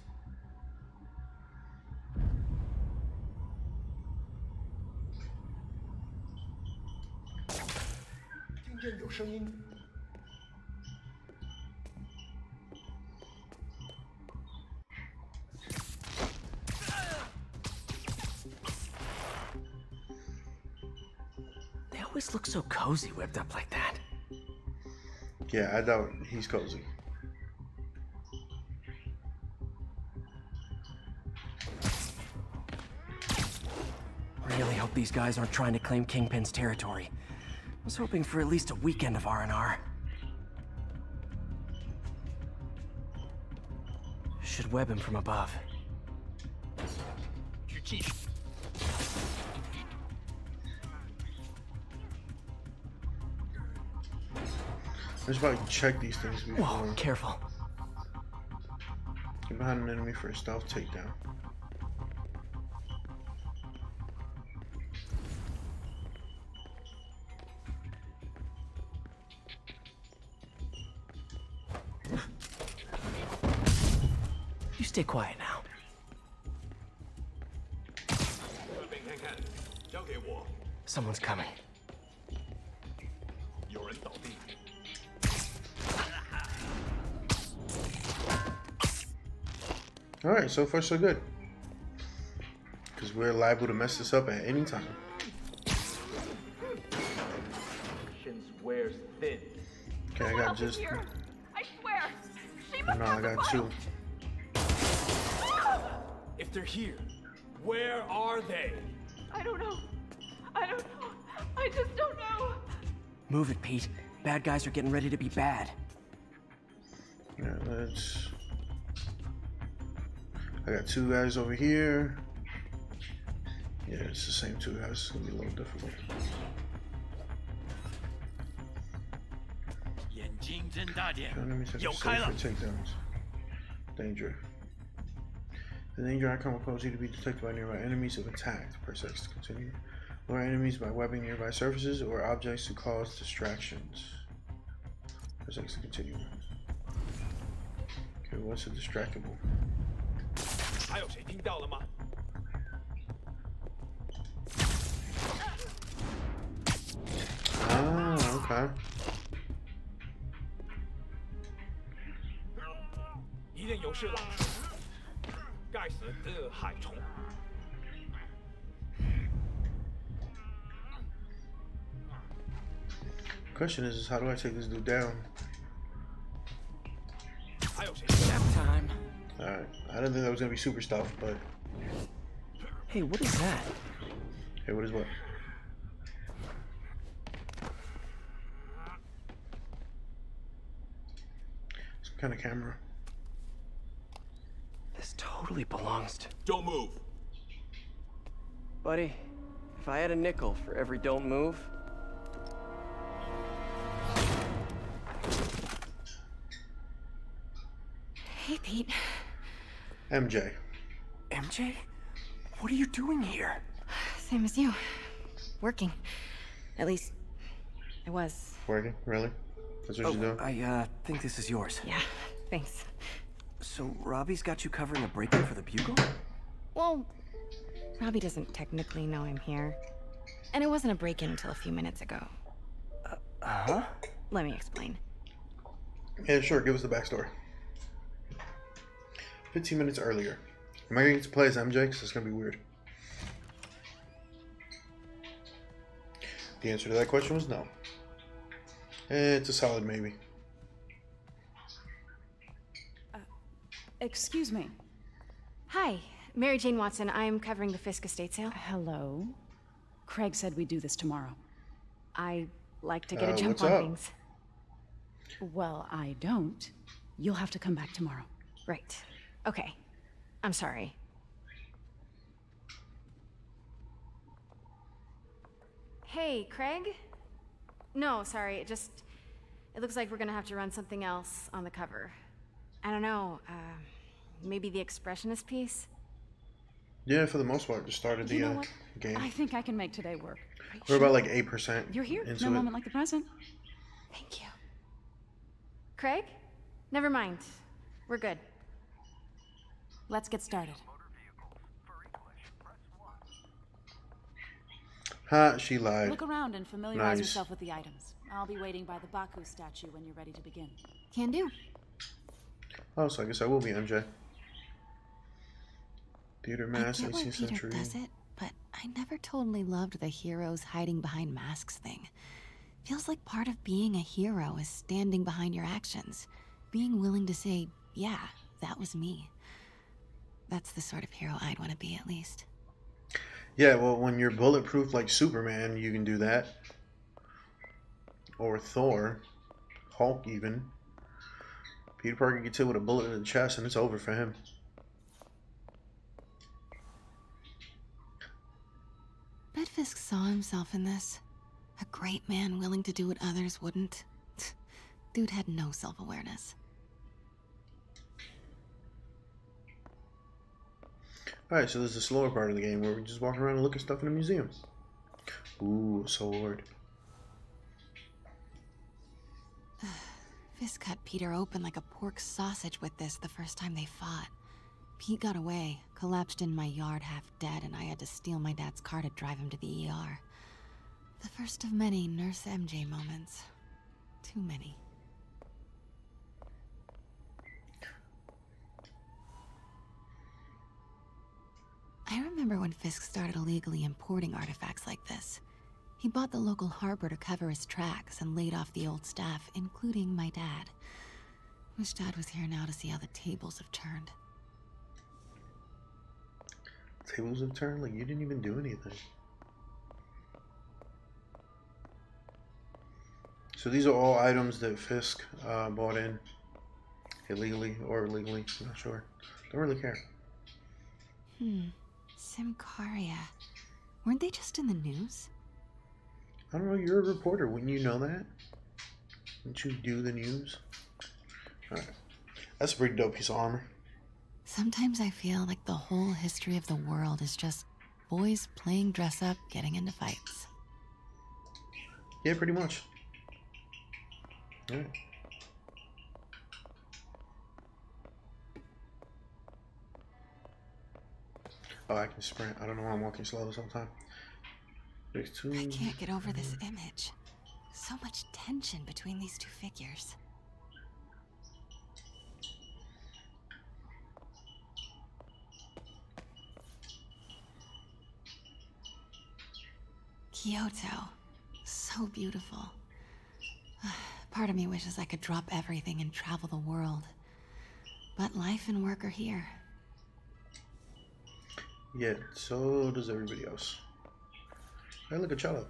They always look so cozy whipped up like that. Yeah, I doubt he's cozy. Really hope these guys aren't trying to claim Kingpin's territory. I was hoping for at least a weekend of R&R. Should web him from above. I just about to check these things before. Whoa, careful. Get behind an enemy for a stealth takedown. You stay quiet now. Someone's coming. Alright, so far so good. Because we're liable to mess this up at any time. Wears thin. Okay, I got just... I swear. She must No, have I the got file. 2. If they're here, where are they? I don't know. I don't know. I just don't know. Move it, Pete. Bad guys are getting ready to be bad. Yeah, let's... I got 2 guys over here. Yeah, it's the same 2 guys. It's gonna be a little difficult. Enemies have to save for takedowns. Danger. The danger outcome will cause you to be detected by nearby enemies if attacked. Press X to continue. Lure enemies by webbing nearby surfaces or objects to cause distractions. Press X to continue. Okay, what's a distractible? Ah, okay. Question is how do I take this dude down? Nap time. Alright, I didn't think that was gonna be super stuff, but... Hey, what is that? Hey, what is what? Some kind of camera. This totally belongs to... Don't move. Buddy, if I had a nickel for every don't move... Hey, Pete. MJ. MJ? What are you doing here? Same as you. Working. At least, I was. Working? Really? That's what you're doing? I think this is yours. Yeah, thanks. So, Robbie's got you covering a break-in for the Bugle? Well, Robbie doesn't technically know I'm here. And it wasn't a break-in until a few minutes ago. Huh? Let me explain. Yeah, sure. Give us the backstory. 15 minutes earlier. Am I going to get to play as MJ? Because it's going to be weird. The answer to that question was no. It's a solid maybe. Excuse me. Hi, Mary Jane Watson. I'm covering the Fisk estate sale. Hello. Craig said we'd do this tomorrow. I like to get a jump what's on up? things. Well, I don't. You'll have to come back tomorrow. Right. Okay. I'm sorry. Hey, Craig? No, sorry. It looks like we're gonna have to run something else on the cover. I don't know. Maybe the expressionist piece? Yeah, for the most part. Just started You know the what? game. I think I can make today work. We're about like 8% You're here. into No it. moment like the present. Thank you. Craig? Never mind. We're good. Let's get started. Ha, she lied. Look around and familiarize Nice. yourself with the items. I'll be waiting by the Baku statue when you're ready to begin. Can do. Oh, so I guess I will be MJ. Theater I mask, get why 18th Peter century. does it, but I never totally loved the heroes hiding behind masks thing. Feels like part of being a hero is standing behind your actions. Being willing to say, yeah, that was me. That's the sort of hero I'd want to be, at least. Yeah, well, when you're bulletproof like Superman, you can do that. Or Thor. Hulk, even. Peter Parker gets hit with a bullet in the chest and it's over for him. Bet Fisk saw himself in this. A great man willing to do what others wouldn't. Dude had no self-awareness. Alright, so this is the slower part of the game where we just walk around and look at stuff in the museum. Ooh, a sword. Fisk cut Peter open like a pork sausage with this the first time they fought. Pete got away, collapsed in my yard half dead, and I had to steal my dad's car to drive him to the ER. The first of many Nurse MJ moments. Too many. I remember when Fisk started illegally importing artifacts like this. He bought the local harbor to cover his tracks and laid off the old staff, including my dad. Wish Dad was here now to see how the tables have turned. Tables have turned? Like, you didn't even do anything. So these are all items that Fisk bought in. Illegally or legally, I'm not sure. Don't really care. Simcaria. Weren't they just in the news? I don't know, you're a reporter. Wouldn't you know that? Wouldn't you do the news? Alright. That's a pretty dope piece of armor. Sometimes I feel like the whole history of the world is just boys playing dress up, getting into fights. Yeah, pretty much. Alright. Oh, I can sprint. I don't know why I'm walking slow this whole time. I can't get over this image. So much tension between these two figures. Kyoto. So beautiful. Part of me wishes I could drop everything and travel the world. But life and work are here. Yeah, so does everybody else. Hey, look at cello.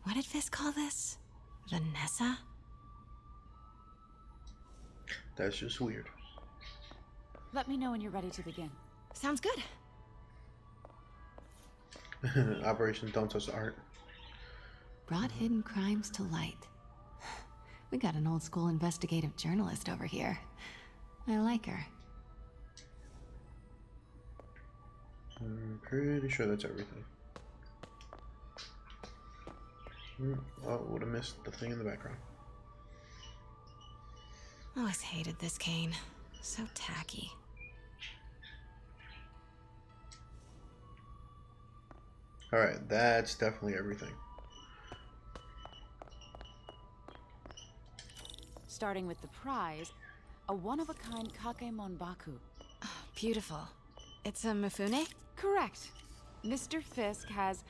What did Fisk call this? Vanessa? That's just weird. Let me know when you're ready to begin. Sounds good. Operation Don't Touch the Art. Brought hidden crimes to light. We got an old school investigative journalist over here. I like her. I'm pretty sure that's everything. Oh, would have missed the thing in the background. Always hated this cane. So tacky. Alright, that's definitely everything. Starting with the prize, a one-of-a-kind Kakemon Baku. Oh, beautiful. It's a Mifune? Correct. Mr. Fisk has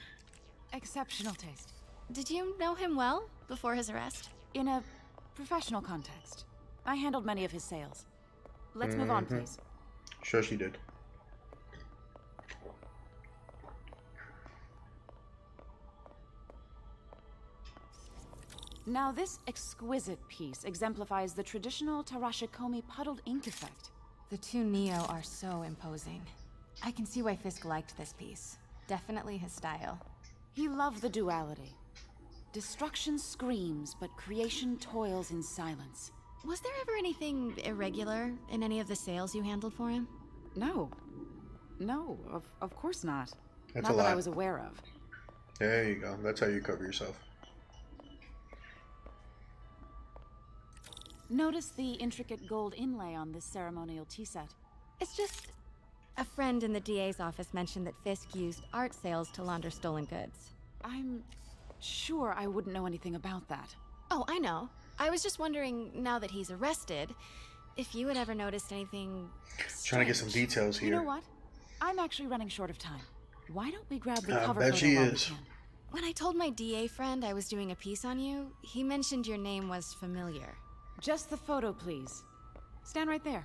exceptional taste. Did you know him well before his arrest? In a professional context. I handled many of his sales. Let's move on, please. Sure she did. Now this exquisite piece exemplifies the traditional Tarashikomi puddled ink effect. The two Neo are so imposing. I can see why Fisk liked this piece. Definitely his style. He loved the duality. Destruction screams, but creation toils in silence. Was there ever anything irregular in any of the sales you handled for him? No. No, of course not. That's not a that lot. I was aware of. There you go. That's how you cover yourself. Notice the intricate gold inlay on this ceremonial tea set. It's just... a friend in the DA's office mentioned that Fisk used art sales to launder stolen goods. I'm sure I wouldn't know anything about that. Oh, I know. I was just wondering, now that he's arrested, if you had ever noticed anything strange. Trying to get some details here. You know what? I'm actually running short of time. Why don't we grab the cover bet photo she while we is. can? When I told my DA friend I was doing a piece on you, he mentioned your name was familiar. Just the photo, please. Stand right there.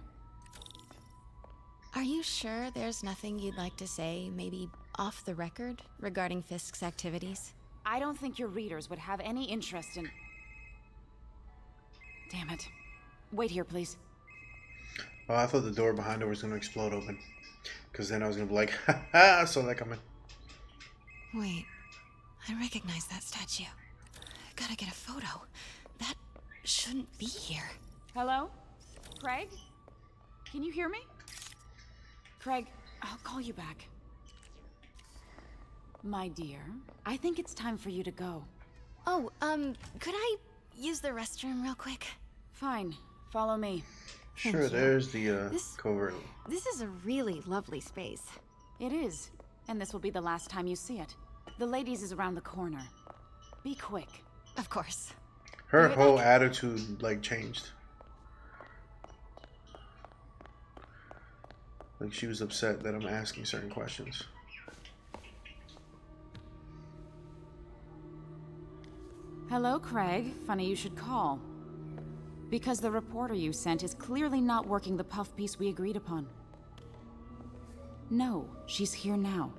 Are you sure there's nothing you'd like to say, maybe off the record, regarding Fisk's activities? I don't think your readers would have any interest in... Damn it. Wait here, please. Oh, I thought the door behind her was going to explode open. Because then I was going to be like, ha ha, I saw that coming. Wait, I recognize that statue. Gotta get a photo. That shouldn't be here. Hello? Craig? Can you hear me? Craig, I'll call you back. My dear, I think it's time for you to go. Oh, could I use the restroom real quick? Fine. Follow me. Sure, there's the covert. This is a really lovely space. It is. And this will be the last time you see it. The ladies is around the corner. Be quick. Of course. Her whole attitude, like, changed. Like, she was upset that I'm asking certain questions. Hello, Craig. Funny you should call. Because the reporter you sent is clearly not working the puff piece we agreed upon. No, she's here now.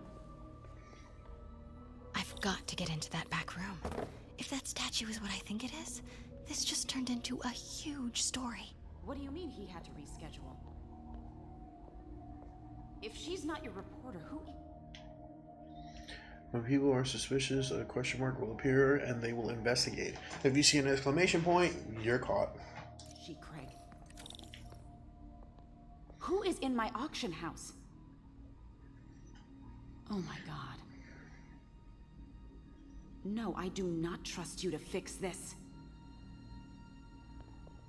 I've got to get into that back room. If that statue is what I think it is, this just turned into a huge story. What do you mean he had to reschedule? If she's not your reporter, who... When people are suspicious, a question mark will appear and they will investigate. If you see an exclamation point, you're caught. She, Craig. Who is in my auction house? Oh my god. No, I do not trust you to fix this.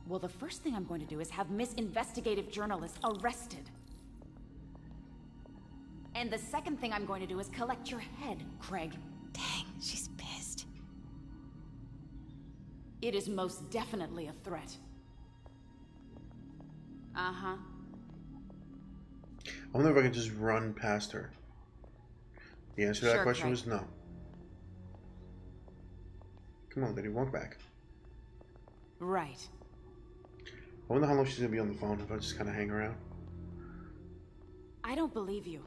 Well, the first thing I'm going to do is have Miss Investigative Journalist arrested. And the second thing I'm going to do is collect your head, Craig. Dang, she's pissed. It is most definitely a threat. Uh-huh. I wonder if I could just run past her. The answer to that question was no. Come on, Liddy, walk back. Right. I wonder how long she's gonna be on the phone if I just kind of hang around. I don't believe you.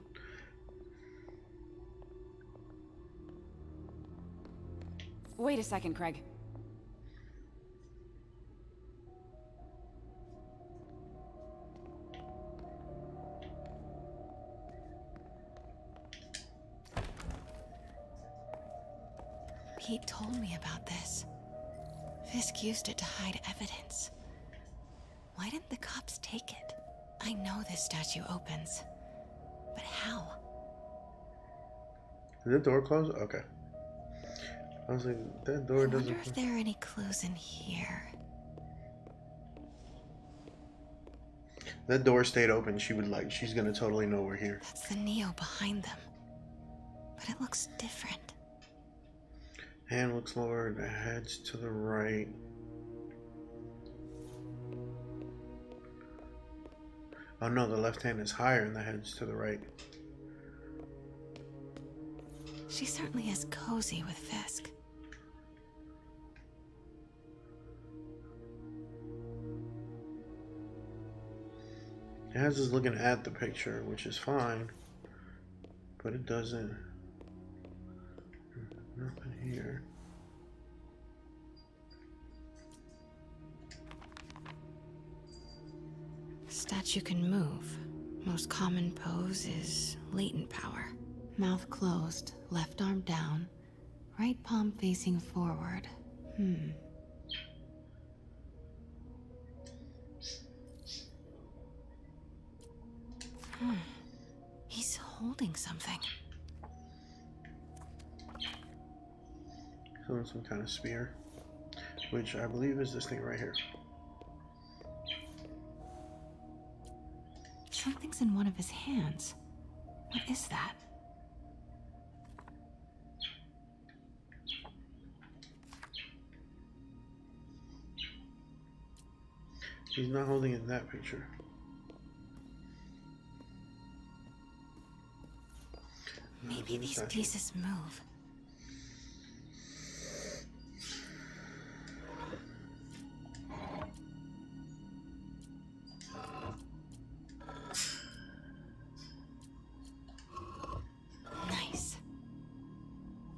Wait a second, Craig. Pete told me about this. Fisk used it to hide evidence. Why didn't the cops take it? I know this statue opens, but how? Did the door close? Okay. I was like, that door doesn't. I wonder if there are any clues in here. That door stayed open. She would like. She's gonna totally know we're here. That's the Neo behind them, but it looks different. Hand looks lower. The head's to the right. Oh no, the left hand is higher and the head's to the right. She certainly is cozy with Fisk. Hands is looking at the picture, which is fine, but it doesn't. Nothing here. Statue can move. Most common pose is latent power. Mouth closed, left arm down, right palm facing forward. He's holding something. Holding some kind of spear, which I believe is this thing right here. Something's in one of his hands. What is that? He's not holding it in that picture. Maybe these pieces move. Nice.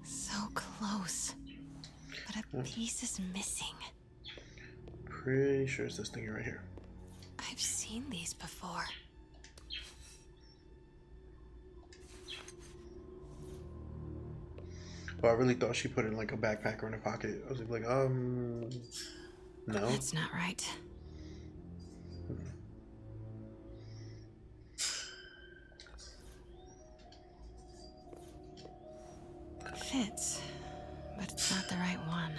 So close. But a piece is missing. Pretty sure it's this thing right here. I've seen these before. Oh, I really thought she put it in like a backpack or in a pocket. I was like, no. That's not right. Fits, but it's not the right one.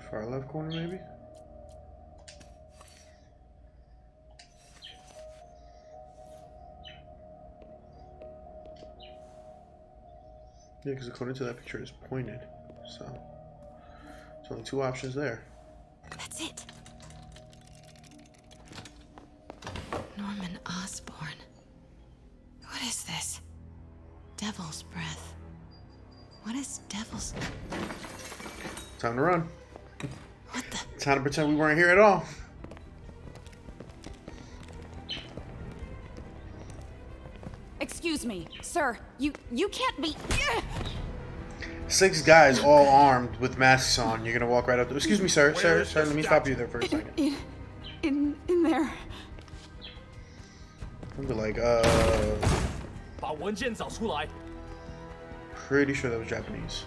Far left corner, maybe? Yeah, because according to that picture, it's pointed. So, there's only two options there. That's it. Norman Osborn. What is this? Devil's breath. What is devil's... Time to run. What the... Time to pretend we weren't here at all. Excuse me, sir. You can't be... 6 guys all armed with masks on. You're gonna walk right up to... Excuse me, sir. Sir, let me stop you there for a second. In there. I'll be like, pretty sure that was Japanese.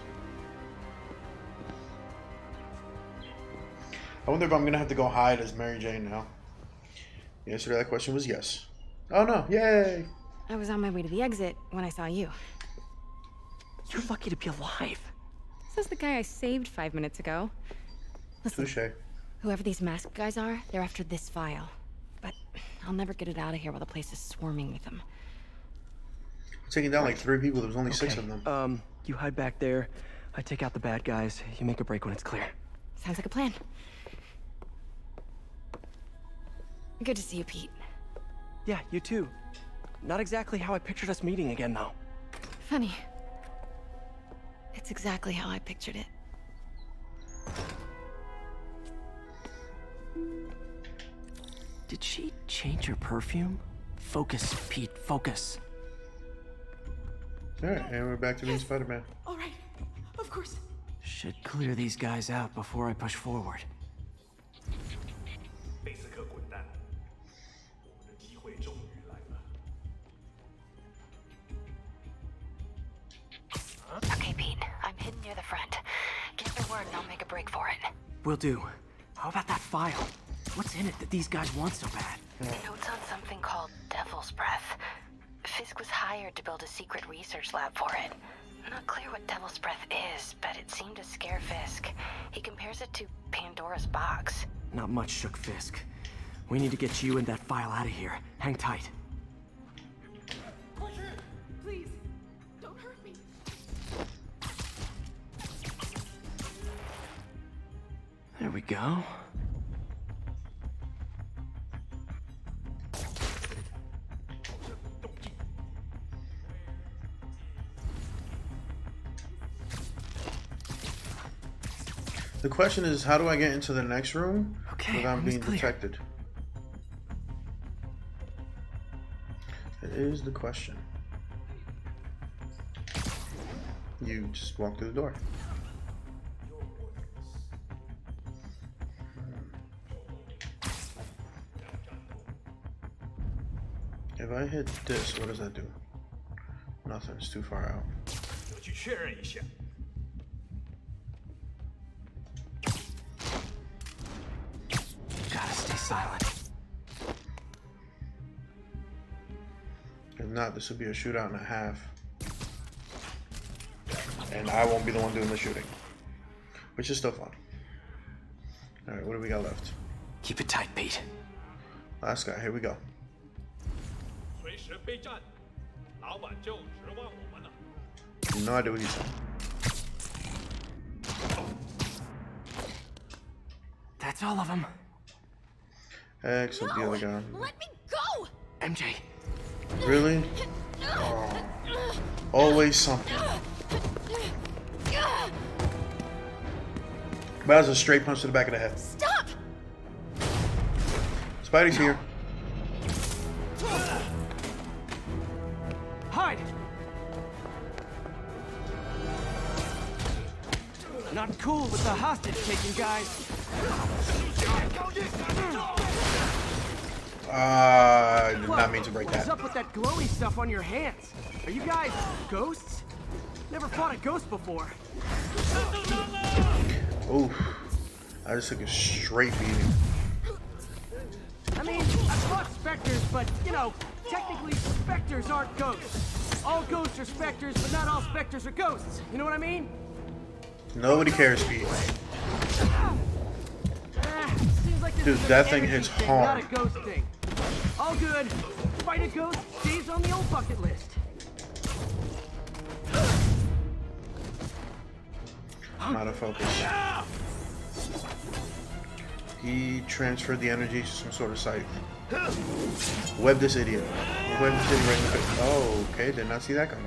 I wonder if I'm gonna have to go hide as Mary Jane now. The answer to that question was yes. Oh no, yay! I was on my way to the exit when I saw you. You're lucky to be alive. Says the guy I saved 5 minutes ago. Listen, Touché. whoever these masked guys are, they're after this file. But I'll never get it out of here while the place is swarming with them. We're taking down like 3 people. There was only 6 of them. You hide back there. I take out the bad guys. You make a break when it's clear. Sounds like a plan. Good to see you, Pete. Yeah, you too. Not exactly how I pictured us meeting again, though. Funny. It's exactly how I pictured it. Did she change her perfume? Focus, Pete, focus. Alright, and we're back to being Spider-Man. All right, of course. Should clear these guys out before I push forward. friend. Give me word and I'll make a break for it. Will do. How about that file? What's in it that these guys want so bad? Notes on something called Devil's Breath. Fisk was hired to build a secret research lab for it. Not clear what Devil's Breath is, but it seemed to scare Fisk. He compares it to Pandora's box. Not much shook Fisk. We need to get you and that file out of here. Hang tight. Please, don't hurt me. There we go. The question is, how do I get into the next room without being detected? It is the question. You just walk through the door. If I hit this, what does that do? Nothing, it's too far out. Gotta stay silent. If not, this will be a shootout and a half. And I won't be the one doing the shooting. Which is still fun. Alright, what do we got left? Keep it tight, Pete. Last guy, here we go. No idea what he said. That's all of them. Excellent, the other guy. Let me go! MJ. Really? Oh. Always something. But that was a straight punch to the back of the head. Stop! Spidey's here. Hide! Not cool with the hostage taking, guys. I did not mean to break What's that. up with that glowy stuff on your hands? Are you guys ghosts? Never fought a ghost before. Oof. I just took a straight beating. I mean, I fought specters, but, you know, technically specters aren't ghosts. All ghosts are specters, but not all specters are ghosts. You know what I mean? Nobody cares, Pete. Seems like this Dude, is that an thing energy hits thing, hard. Not a ghost thing. All good. Fight a ghost stays on the old bucket list. I'm out of focus. He transferred the energy to some sort of site. Web this idiot. Web this idiot right in the face. Oh, okay. Did not see that coming.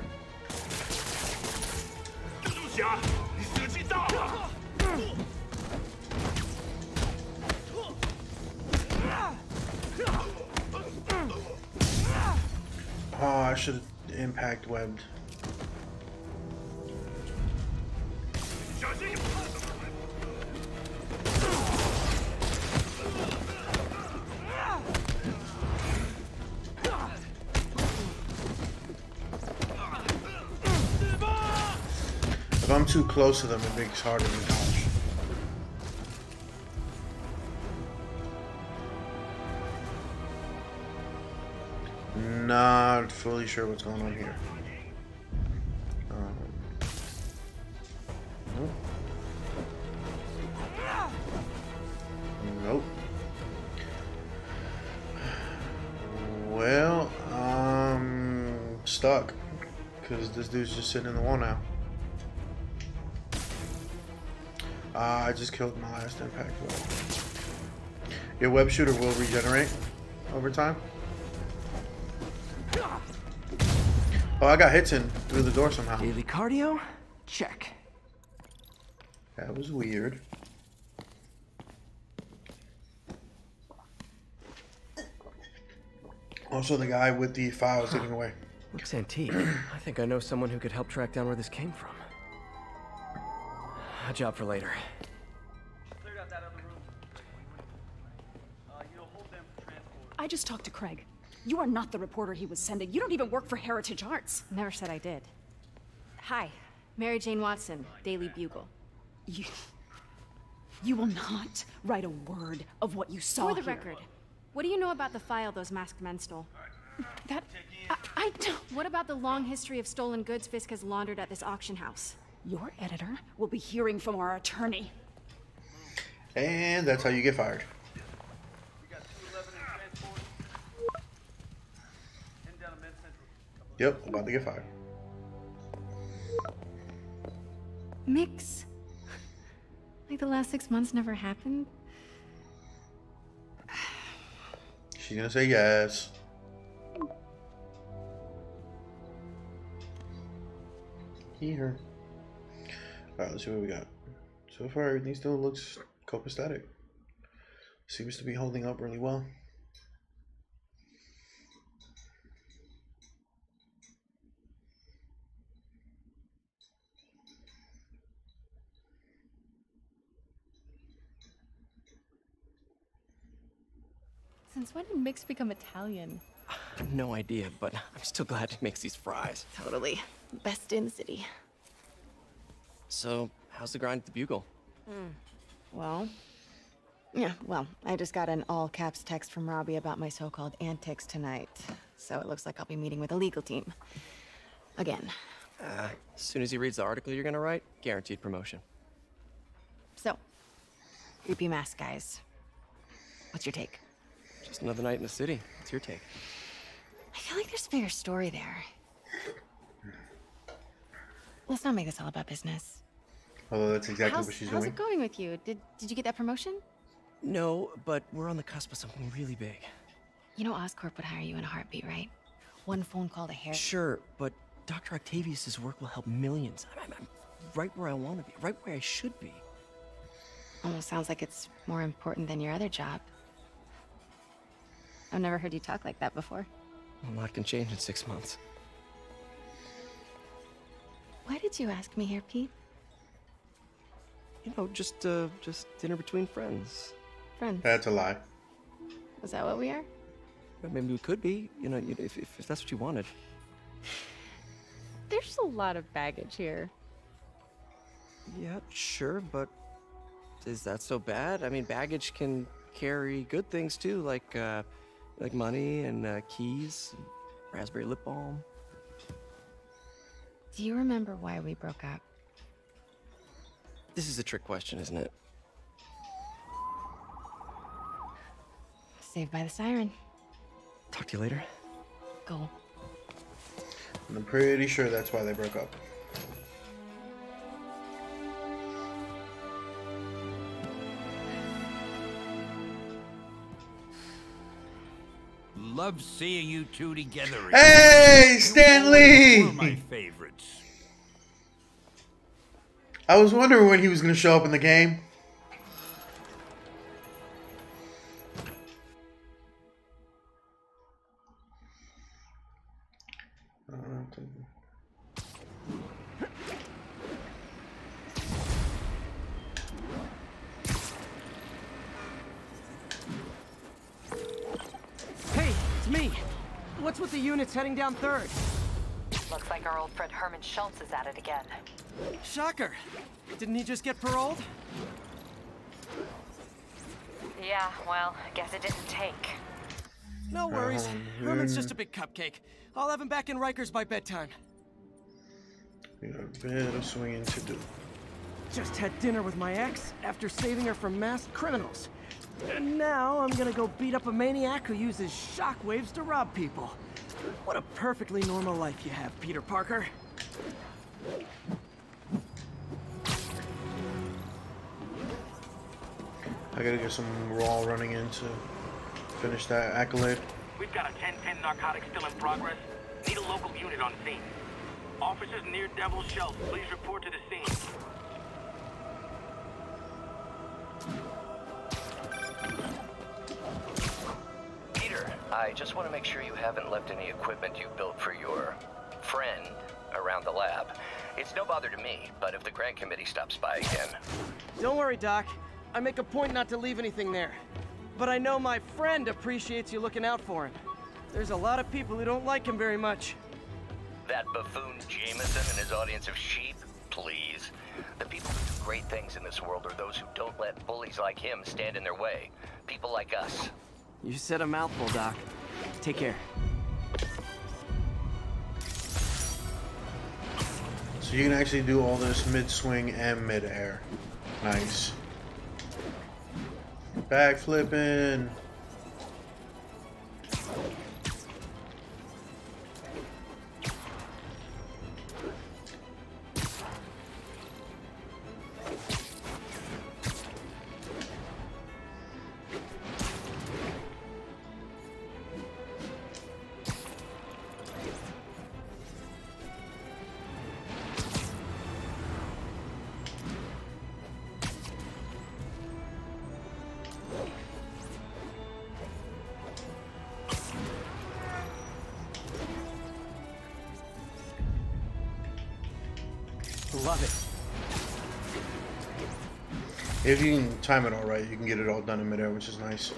Oh, I should have impact webbed. If I'm too close to them, it makes it harder to dodge. Not fully sure what's going on here. Nope. Nope. Well, stuck. Because this dude's just sitting in the wall now. I just killed my last impact web. Your web shooter will regenerate over time. Oh, I got hits in through the door somehow. Daily cardio? Check. That was weird. Also, the guy with the file is getting away. Looks antique. I think I know someone who could help track down where this came from. A job for later. I just talked to Craig. You are not the reporter he was sending. You don't even work for Heritage Arts. Never said I did. Hi. Mary Jane Watson, Daily Bugle. You will not write a word of what you saw For the here. record, what do you know about the file those masked men stole? I don't... What about the long history of stolen goods Fisk has laundered at this auction house? Your editor will be hearing from our attorney. And that's how you get fired. Yep, about to get fired. Mix. Like the last 6 months never happened? She's gonna say yes. Here. Alright, let's see what we got. So far, everything still looks copacetic. Seems to be holding up really well. Since when did Mix become Italian? No idea, but I'm still glad he makes these fries. Totally. Best in the city. So, how's the grind at the Bugle? Well, I just got an all-caps text from Robbie about my so-called antics tonight. So it looks like I'll be meeting with a legal team. Again. As soon as he reads the article you're gonna write, guaranteed promotion. So, creepy mask guys. What's your take? Just another night in the city. What's your take? I feel like there's a bigger story there. Let's not make this all about business. Although that's exactly what she's doing. How's it going with you? Did you get that promotion? No, but we're on the cusp of something really big. You know Oscorp would hire you in a heartbeat, right? One phone call to hair. Sure, but Dr. Octavius's work will help millions. I'm right where I want to be, right where I should be. Almost sounds like it's more important than your other job. I've never heard you talk like that before. A lot can change in 6 months. Why did you ask me here, Pete? You know, just dinner between friends. Friends? That's a lie. Is that what we are? Maybe we could be, you know, if that's what you wanted. There's a lot of baggage here. Yeah, sure, but is that so bad? I mean, baggage can carry good things too, like money and keys, and raspberry lip balm. Do you remember why we broke up? This is a trick question, isn't it? Saved by the siren. Talk to you later. Go. And I'm pretty sure that's why they broke up. Love seeing you two together. Hey, Stan Lee! You're my favorites. I was wondering when he was going to show up in the game. Hey, it's me. What's with the units heading down 3rd? Looks like our old friend Herman Schultz is at it again. Shocker. Didn't he just get paroled? Yeah, well, I guess it didn't take. No worries. Herman's just a big cupcake. I'll have him back in Rikers by bedtime. We got a bit of swinging to do. Just had dinner with my ex after saving her from masked criminals. And now I'm gonna go beat up a maniac who uses shockwaves to rob people. What a perfectly normal life you have, Peter Parker. I gotta get some raw running in to finish that accolade. We've got a 10-10 narcotics still in progress. Need a local unit on scene. Officers near Devil's Shelf, please report to the scene. Peter, I just want to make sure you haven't left any equipment you built for your friend around the lab. It's no bother to me, but if the grant committee stops by again... Don't worry, Doc. I make a point not to leave anything there. But I know my friend appreciates you looking out for him. There's a lot of people who don't like him very much. That buffoon Jameson and his audience of sheep? please. The people who do great things in this world are those who don't let bullies like him stand in their way. People like us. You said a mouthful, Doc. Take care. So you can actually do all this mid-swing and mid-air. Nice. Backflipping. Love it. If you can time it all right, you can get it all done in midair, which is nice.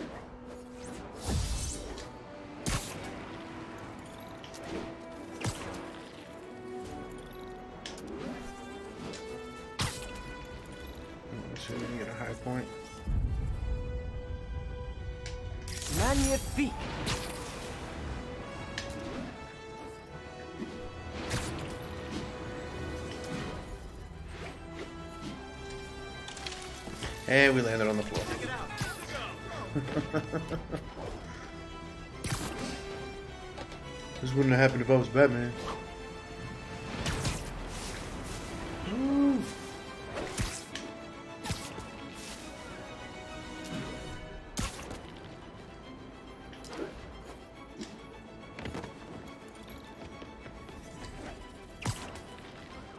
Let's see if we can get a high point. Magnifique. And we landed on the floor. This wouldn't have happened if I was Batman. Woo.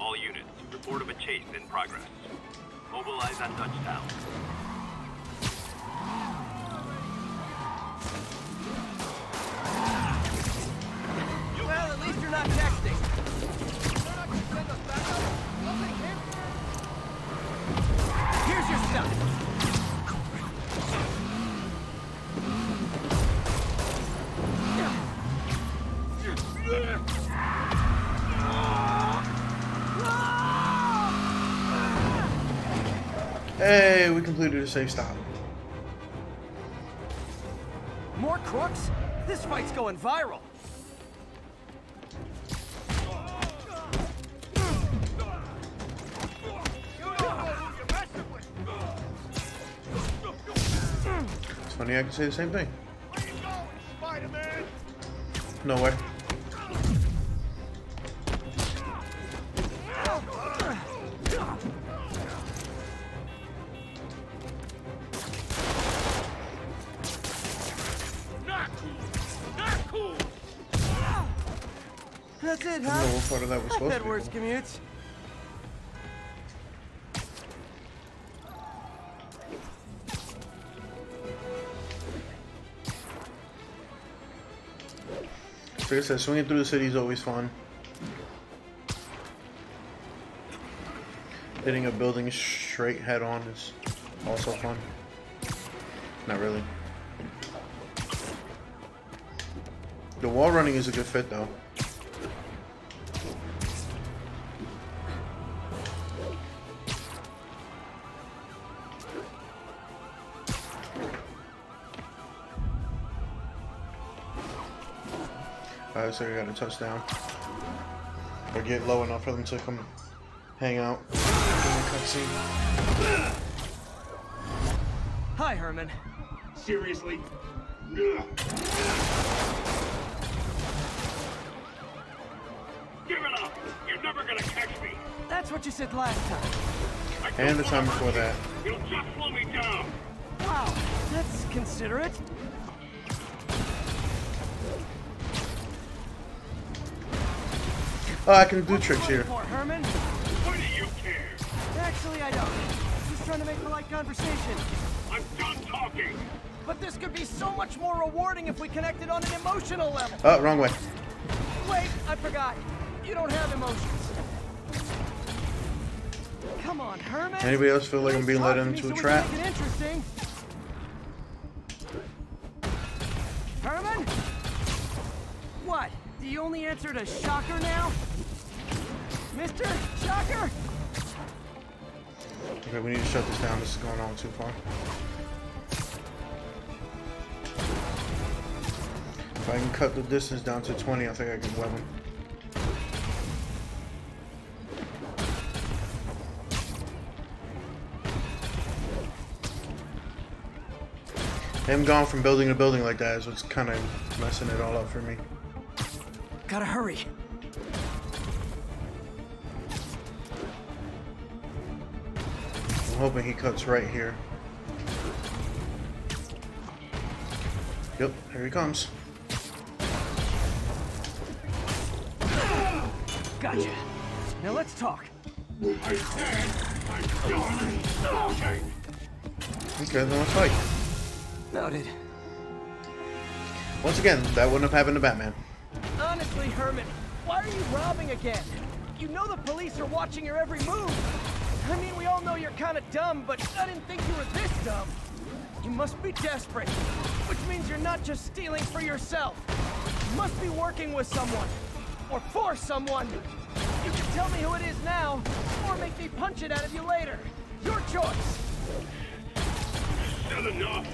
All units, report of a chase in progress. Mobilize on touchdown. Well, at least you're not texting. Here's your stuff. Hey, we completed a safe stop. More crooks? This fight's going viral. It's funny, I can say the same thing. No way. That's it, I don't know huh? what part of that was supposed to I've be. had worse commutes. Like I said, swinging through the city is always fun. Hitting a building straight head on is also fun. Not really. The wall running is a good fit though. Alright, so we got a touchdown. Or get low enough for them to come hang out in the cutscene. Hi, Herman. Seriously? Give it up! You're never gonna catch me! That's what you said last time. And the time before that. You'll just slow me down! Wow, that's considerate. Oh, I can do tricks here. For Herman? Why do you care? Actually, I don't. Just trying to make polite conversation. I'm done talking! But this could be so much more rewarding if we connected on an emotional level. Oh, wrong way. Wait, I forgot. You don't have emotions. Come on, Herman. Anybody else feel like I'm being led into a trap? Make it interesting. Herman? What? Do you only answer to Shocker now? Mr. Shocker? Okay, we need to shut this down. This is going on too far. If I can cut the distance down to 20, I think I can web him. Him going from building to building like that is what's kind of messing it all up for me. Gotta hurry. I'm hoping he cuts right here. Yep, here he comes. Gotcha. Now let's talk. Okay, then let's fight. Noted. Once again, that wouldn't have happened to Batman. Honestly, Herman, why are you robbing again? You know the police are watching your every move. I mean, we all know you're kind of dumb, but I didn't think you were this dumb. You must be desperate, which means you're not just stealing for yourself. You must be working with someone, or for someone. You can tell me who it is now, or make me punch it out of you later. Your choice. Still enough.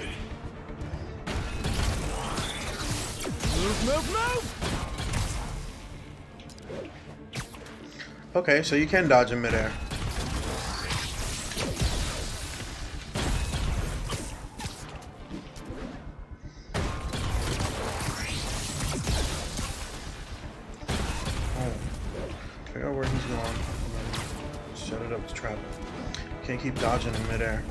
Move, move, move! Okay, so you can dodge in midair. Figure out where he's going. Set it up to trap him. Can't keep dodging in midair.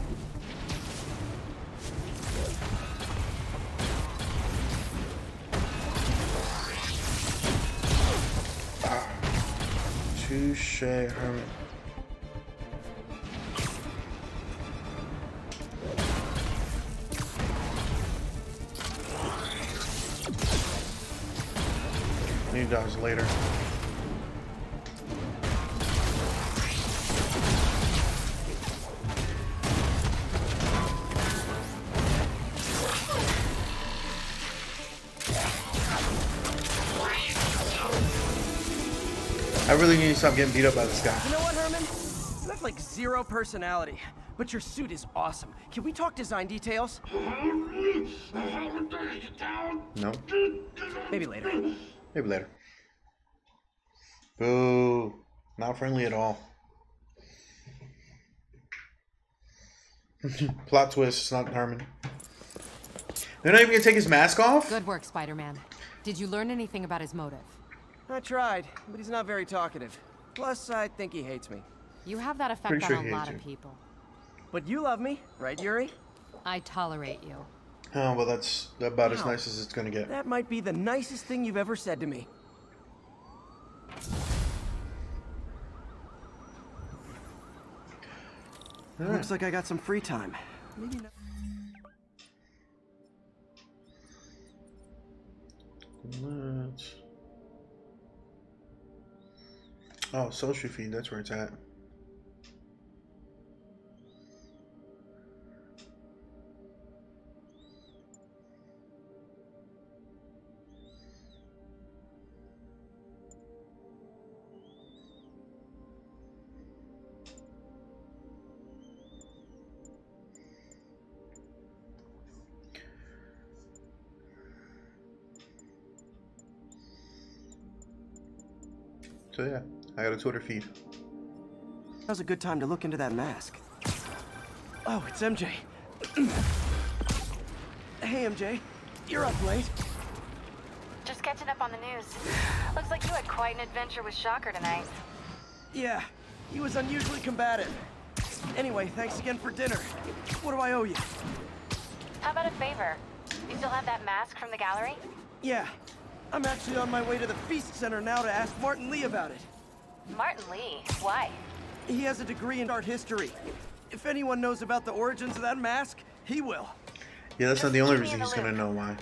Touche, Herman. Need to dodge later. I really need to stop getting beat up by this guy. You know what, Herman? You have like zero personality, but your suit is awesome. Can we talk design details? No. Maybe later. Maybe later. Boo. Not friendly at all. Plot twist, it's not Herman. They're not even gonna take his mask off? Good work, Spider-Man. Did you learn anything about his motive? I tried, but he's not very talkative. Plus, I think he hates me. You have that effect Pretty sure on he a lot hates of you. people. But you love me, right, Yuri? I tolerate you. Oh, well, that's about as Wow. nice as it's gonna get. That might be the nicest thing you've ever said to me. Looks like I got some free time. Maybe not. Let's... Oh, social feed, that's where it's at. So yeah, I got a Twitter feed. Now's a good time to look into that mask. Oh, it's MJ. Hey, MJ. You're up late. Just catching up on the news. Looks like you had quite an adventure with Shocker tonight. Yeah, he was unusually combative. Anyway, thanks again for dinner. What do I owe you? How about a favor? You still have that mask from the gallery? Yeah, I'm actually on my way to the Feast Center now to ask Martin Lee about it. Martin Lee? Why? He has a degree in art history. If anyone knows about the origins of that mask, he will. Yeah, that's not the only reason he's gonna know why.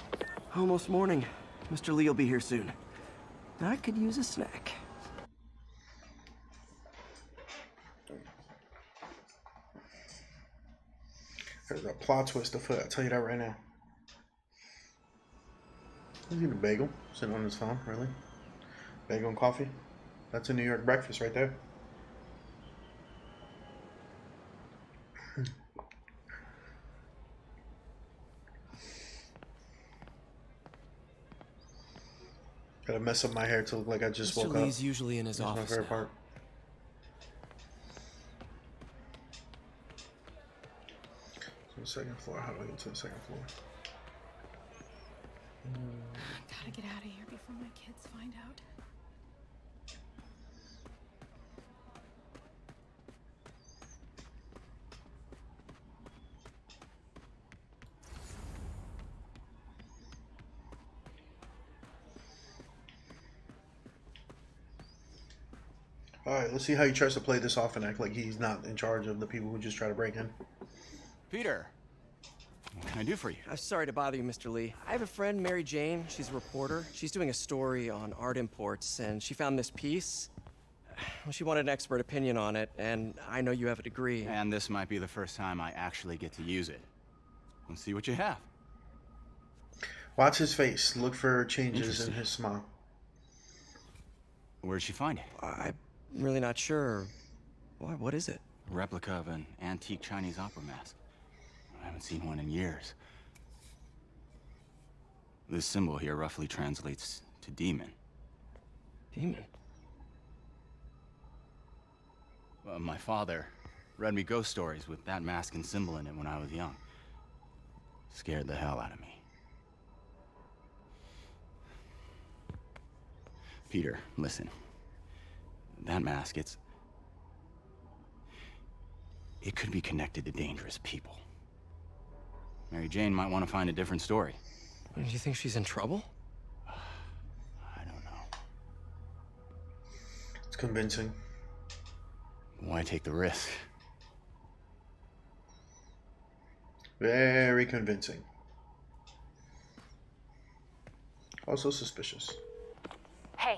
Almost morning. Mr. Lee will be here soon. I could use a snack. There's a plot twist afoot, I'll tell you that right now. He's eating a bagel, sitting on his phone, really? Bagel and coffee? That's a New York breakfast right there. Gotta mess up my hair to look like I just Mr. woke Lee's up. usually in his That's office my favorite now. part. So the second floor. How do I get to the second floor? Gotta get out of here before my kids find out. Alright, let's see how he tries to play this off and act like he's not in charge of the people who just try to break in. Peter, what can I do for you? I'm sorry to bother you, Mr. Lee. I have a friend, Mary Jane. She's a reporter. She's doing a story on art imports, and she found this piece. Well, she wanted an expert opinion on it, and I know you have a degree. And this might be the first time I actually get to use it. Let's see what you have. Watch his face. Look for changes in his smile. Where'd she find it? I'm really not sure. What is it? A replica of an antique Chinese opera mask. I haven't seen one in years. This symbol here roughly translates to demon. Demon? My father read me ghost stories with that mask and symbol in it when I was young. Scared the hell out of me. Peter, listen. That mask, it could be connected to dangerous people. Mary Jane might want to find a different story. Do you think she's in trouble? I don't know. It's convincing. Why take the risk? Very convincing. Also suspicious. Hey.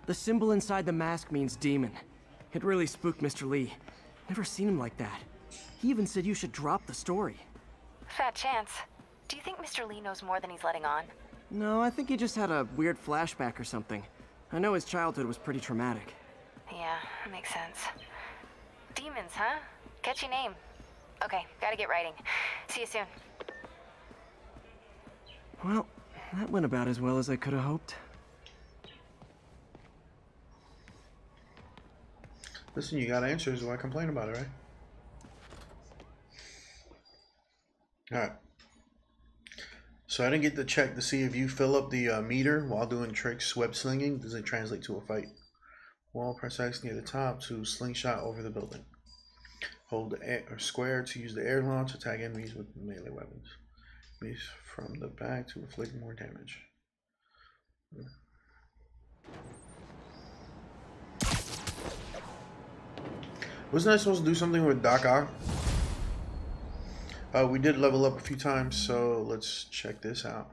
The symbol inside the mask means demon. It really spooked Mr. Lee. Never seen him like that. He even said you should drop the story. Fat chance. Do you think Mr. Lee knows more than he's letting on? No, I think he just had a weird flashback or something. I know his childhood was pretty traumatic. Yeah, makes sense. Demons, huh? Catchy name. Okay, gotta get writing. See you soon. Well, that went about as well as I could have hoped. Listen, you got answers. Why complain about it, right? Alright. So I didn't get to check to see if you fill up the meter while doing tricks web slinging. Does it translate to a fight? Wall, press X near the top to slingshot over the building. Hold the A or square to use the air launch. Attack enemies with melee weapons. Enemies from the back to inflict more damage. Wasn't I supposed to do something with Doc Ock? We did level up a few times, so let's check this out.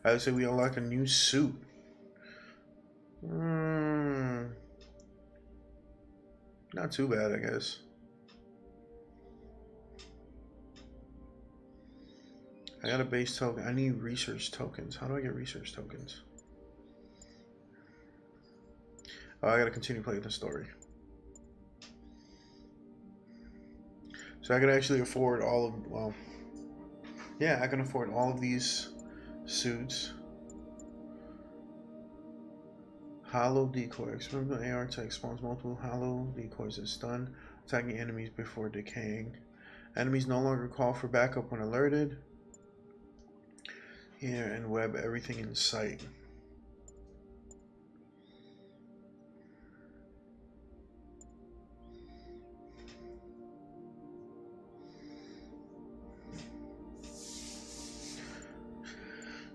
I would say we unlock a new suit. Not too bad, I guess. I got a base token. I need research tokens. How do I get research tokens? Oh, I gotta continue playing the story. So I could actually afford all of, well, yeah, I can afford all of these suits. Hollow decoy. Experimental AR tech spawns multiple hollow decoys that stun attacking enemies before decaying. Enemies no longer call for backup when alerted. Here and web everything in sight.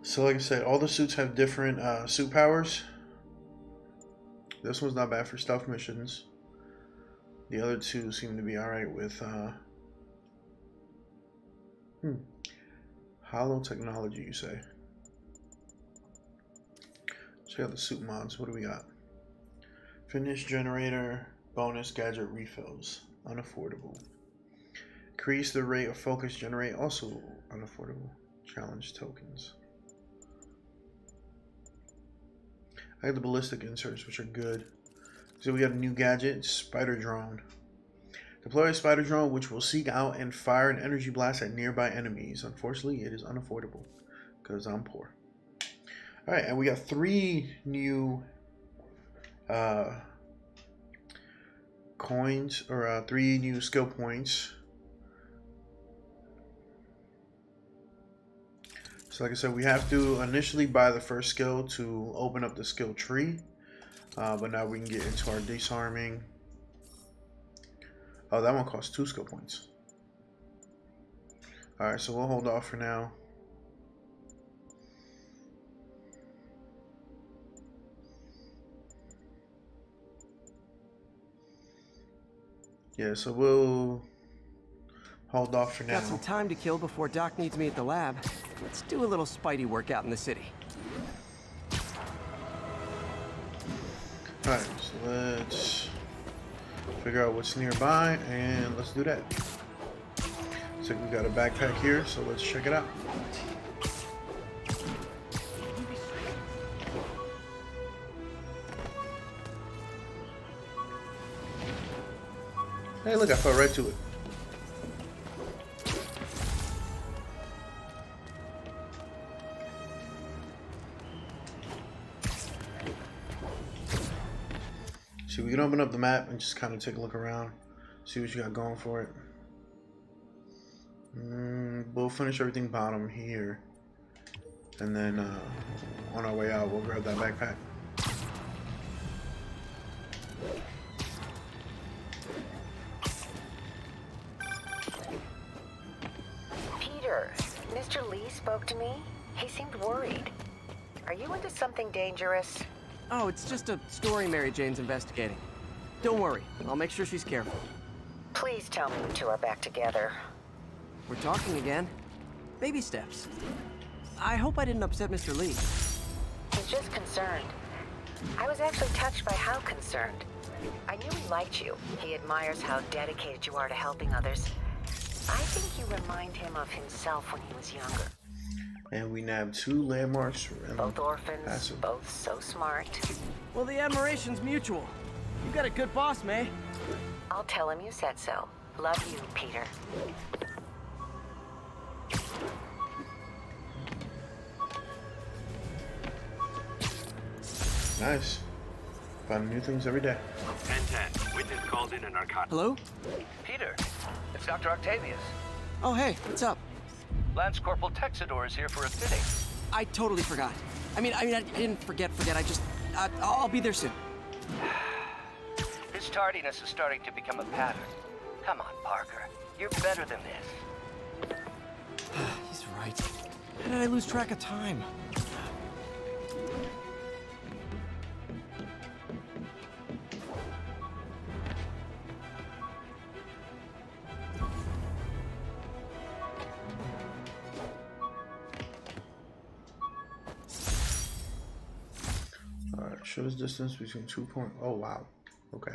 So like I said, all the suits have different suit powers. This one's not bad for stealth missions. The other two seem to be alright with hollow technology, you say. Check out the suit mods. What do we got? Finish generator, bonus gadget refills, unaffordable. Increase the rate of focus generate, also unaffordable. Challenge tokens. I got the ballistic inserts, which are good. So we got a new gadget, spider drone. Deploy a spider drone, which will seek out and fire an energy blast at nearby enemies. Unfortunately, it is unaffordable because I'm poor. All right, and we got 3 new coins, or 3 new skill points. So like I said, we have to initially buy the first skill to open up the skill tree, but now we can get into our disarming. Oh, that one costs 2 skill points. All right, so we'll hold off for now. Yeah, so we'll hold off for now. Got some time to kill before Doc needs me at the lab. Let's do a little Spidey workout in the city. Alright, so let's figure out what's nearby and let's do that. Looks like we got a backpack here, so let's check it out. Hey, look, I fell right to it. So we can open up the map and just kind of take a look around, see what you got going for it. We'll finish everything bottom here, and then on our way out, we'll grab that backpack. Peter, Mr. Lee spoke to me. He seemed worried. Are you into something dangerous? Oh, it's just a story Mary Jane's investigating. Don't worry, I'll make sure she's careful. Please tell me you two are back together. We're talking again. Baby steps. I hope I didn't upset Mr. Lee. He's just concerned. I was actually touched by how concerned. I knew he liked you. He admires how dedicated you are to helping others. I think you remind him of himself when he was younger. And we nabbed 2 landmarks. Both orphans, both so smart. Well, the admiration's mutual. You got a good boss, May. I'll tell him you said so. Love you, Peter. Nice. Finding new things every day. 10-10. Witness called in a narcotic. Hello? Peter, it's Dr. Octavius. Oh, hey, what's up? Lance Corporal Texador is here for a fitting. I totally forgot. I didn't forget. I just, I'll be there soon. His tardiness is starting to become a pattern. Come on, Parker. You're better than this. He's right. How did I lose track of time? Alright, shows distance between 2 points. Oh, wow. Okay.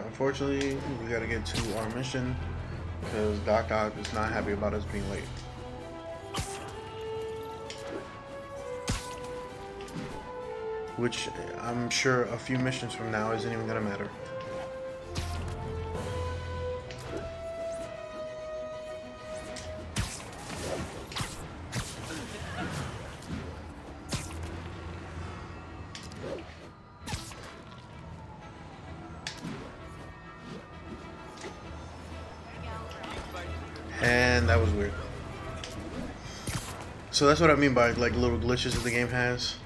Unfortunately, we gotta get to our mission because Doc Ock is not happy about us being late. Which I'm sure a few missions from now isn't even gonna matter. And that was weird. So that's what I mean by like little glitches that the game has.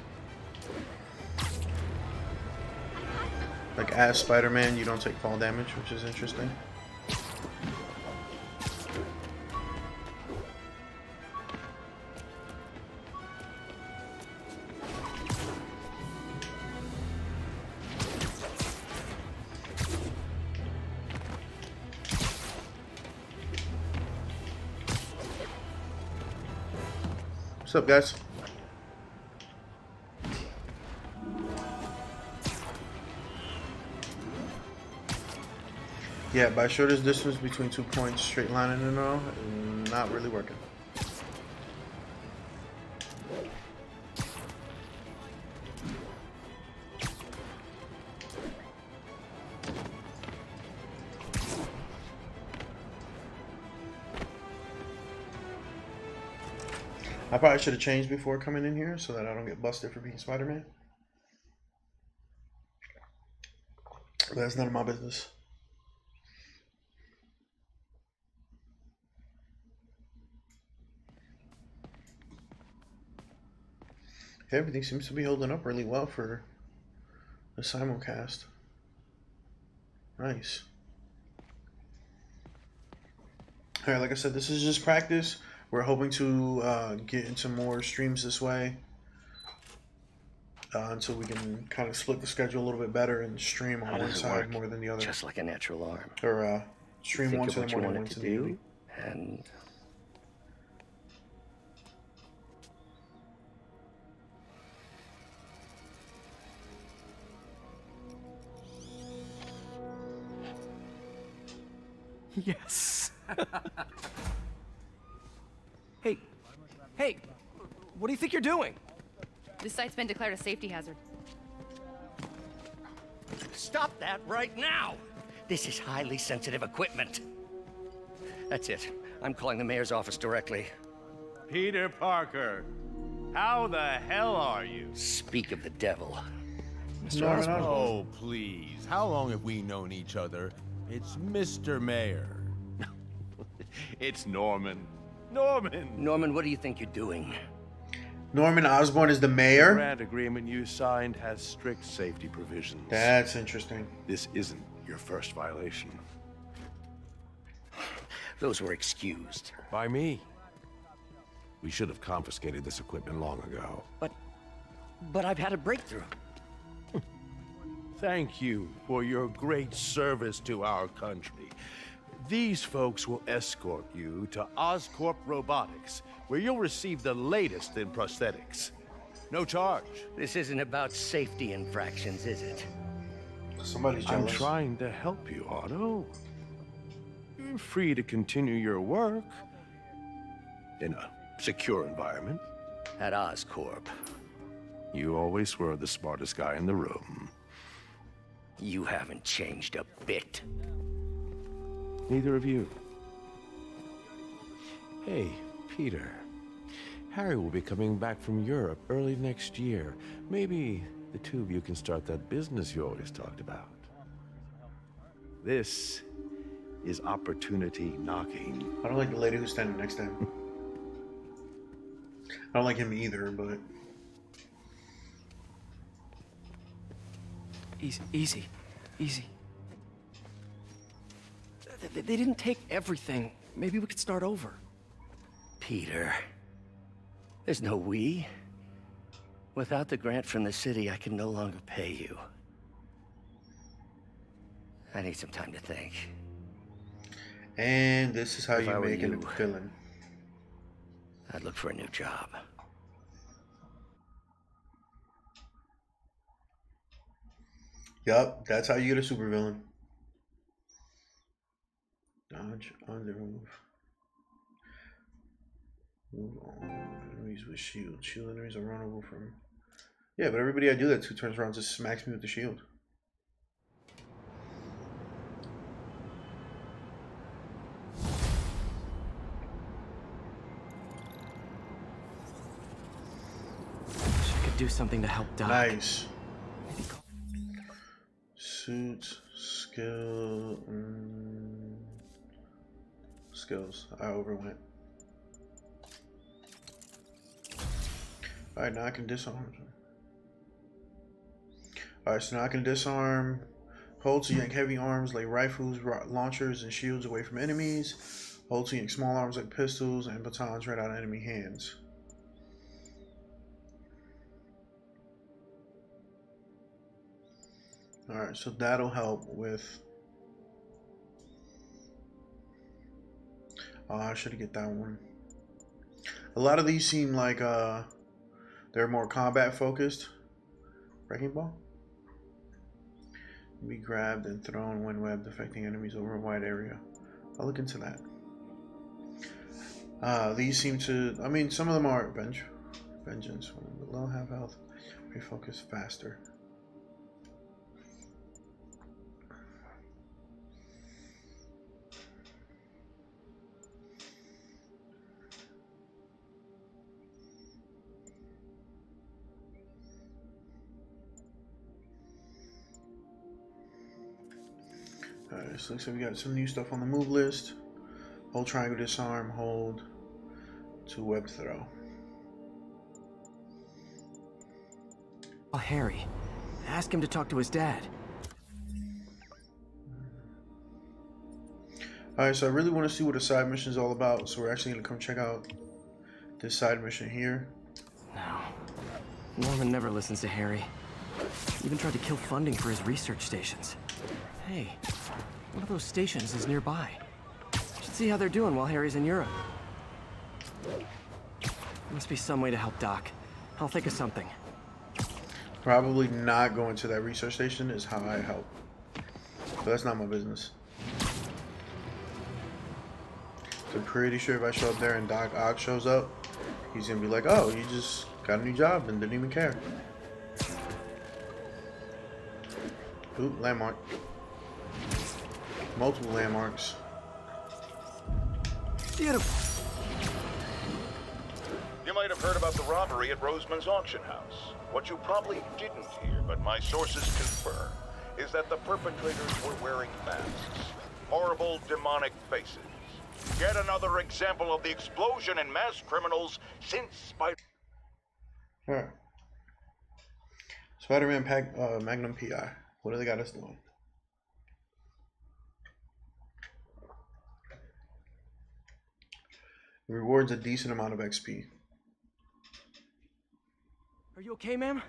Like as Spider-Man, you don't take fall damage, which is interesting. What's up, guys? Yeah, by shortest distance between 2 points, straight lining and all, not really working. I probably should have changed before coming in here so that I don't get busted for being Spider-Man. But that's none of my business. Everything seems to be holding up really well for the simulcast. Nice. Alright, like I said, this is just practice. We're hoping to get into more streams this way until we can kind of split the schedule a little bit better and stream on one side more than the other. Just like a natural arm. Or stream Think once of in the what you morning, wanted once to in the do, evening. and Yes. Hey, what do you think you're doing? This site's been declared a safety hazard. stop that right now! This is highly sensitive equipment. That's it. I'm calling the mayor's office directly. Peter Parker, how the hell are you? Speak of the devil. Mr. Osborn. Oh, please. How long have we known each other? It's Mr. Mayor. It's Norman. Norman! Norman, what do you think you're doing? Norman Osborn is the The mayor? grant agreement you signed has strict safety provisions. That's interesting. This isn't your first violation. Those were excused. By me. We should have confiscated this equipment long ago. But I've had a breakthrough. Thank you for your great service to our country. These folks will escort you to Oscorp Robotics, where you'll receive the latest in prosthetics. No charge. This isn't about safety infractions, is it? Somebody's I'm jealous. trying to help you, Otto. You're free to continue your work in a secure environment. At Oscorp. You always were the smartest guy in the room. You haven't changed a bit. Neither of you. Hey, Peter. Harry will be coming back from Europe early next year. Maybe the two of you can start that business you always talked about. This is opportunity knocking. I don't like the lady who's standing next to him. I don't like him either, but... Easy. They didn't take everything. Maybe we could start over. Peter. There's no we. Without the grant from the city, I can no longer pay you. I need some time to think. And this is how If I you were make a you, villain. I'd look for a new job. Yup, that's how you get a supervillain. Dodge, under, move. Move on. Enemies with shield. Shield enemies are runnable from... Yeah, but everybody I do that to turns around and just smacks me with the shield. She could do something to help Doc. Nice. Suits, skill, skills. I overwent. Alright, now I can disarm. Alright, so now I can disarm. Hold to yank heavy arms like rifles, launchers, and shields away from enemies. Hold to yank small arms like pistols and batons right out of enemy hands. Alright, so that'll help with... I should get that one. A lot of these seem like they're more combat focused. Wrecking ball. Be grabbed and thrown when webbed, affecting enemies over a wide area. I'll look into that. These seem to, I mean, some of them are vengeance. When below half health, refocus faster. Alright, so looks like we got some new stuff on the move list. Hold triangle disarm, hold to web throw. Oh, Harry. Ask him to talk to his dad. Alright, so I really want to see what a side mission is all about, so we're actually going to come check out this side mission here. No. Norman never listens to Harry. Even tried to kill funding for his research stations. Hey, one of those stations is nearby. Should see how they're doing while Harry's in Europe. Must be some way to help Doc. I'll think of something. Probably not going to that research station is how I help. But that's not my business. I'm pretty sure if I show up there and Doc Ock shows up, he's gonna be like, oh, you just got a new job and didn't even care. Ooh, landmark. Multiple landmarks. Beautiful. You might have heard about the robbery at Roseman's auction house. What you probably didn't hear, but my sources confirm, is that the perpetrators were wearing masks. Horrible, demonic faces. Yet another example of the explosion in mass criminals since Spider... Alright. Spider-Man Magnum PI. What do they got us doing? It rewards a decent amount of XP. Are you okay, ma'am?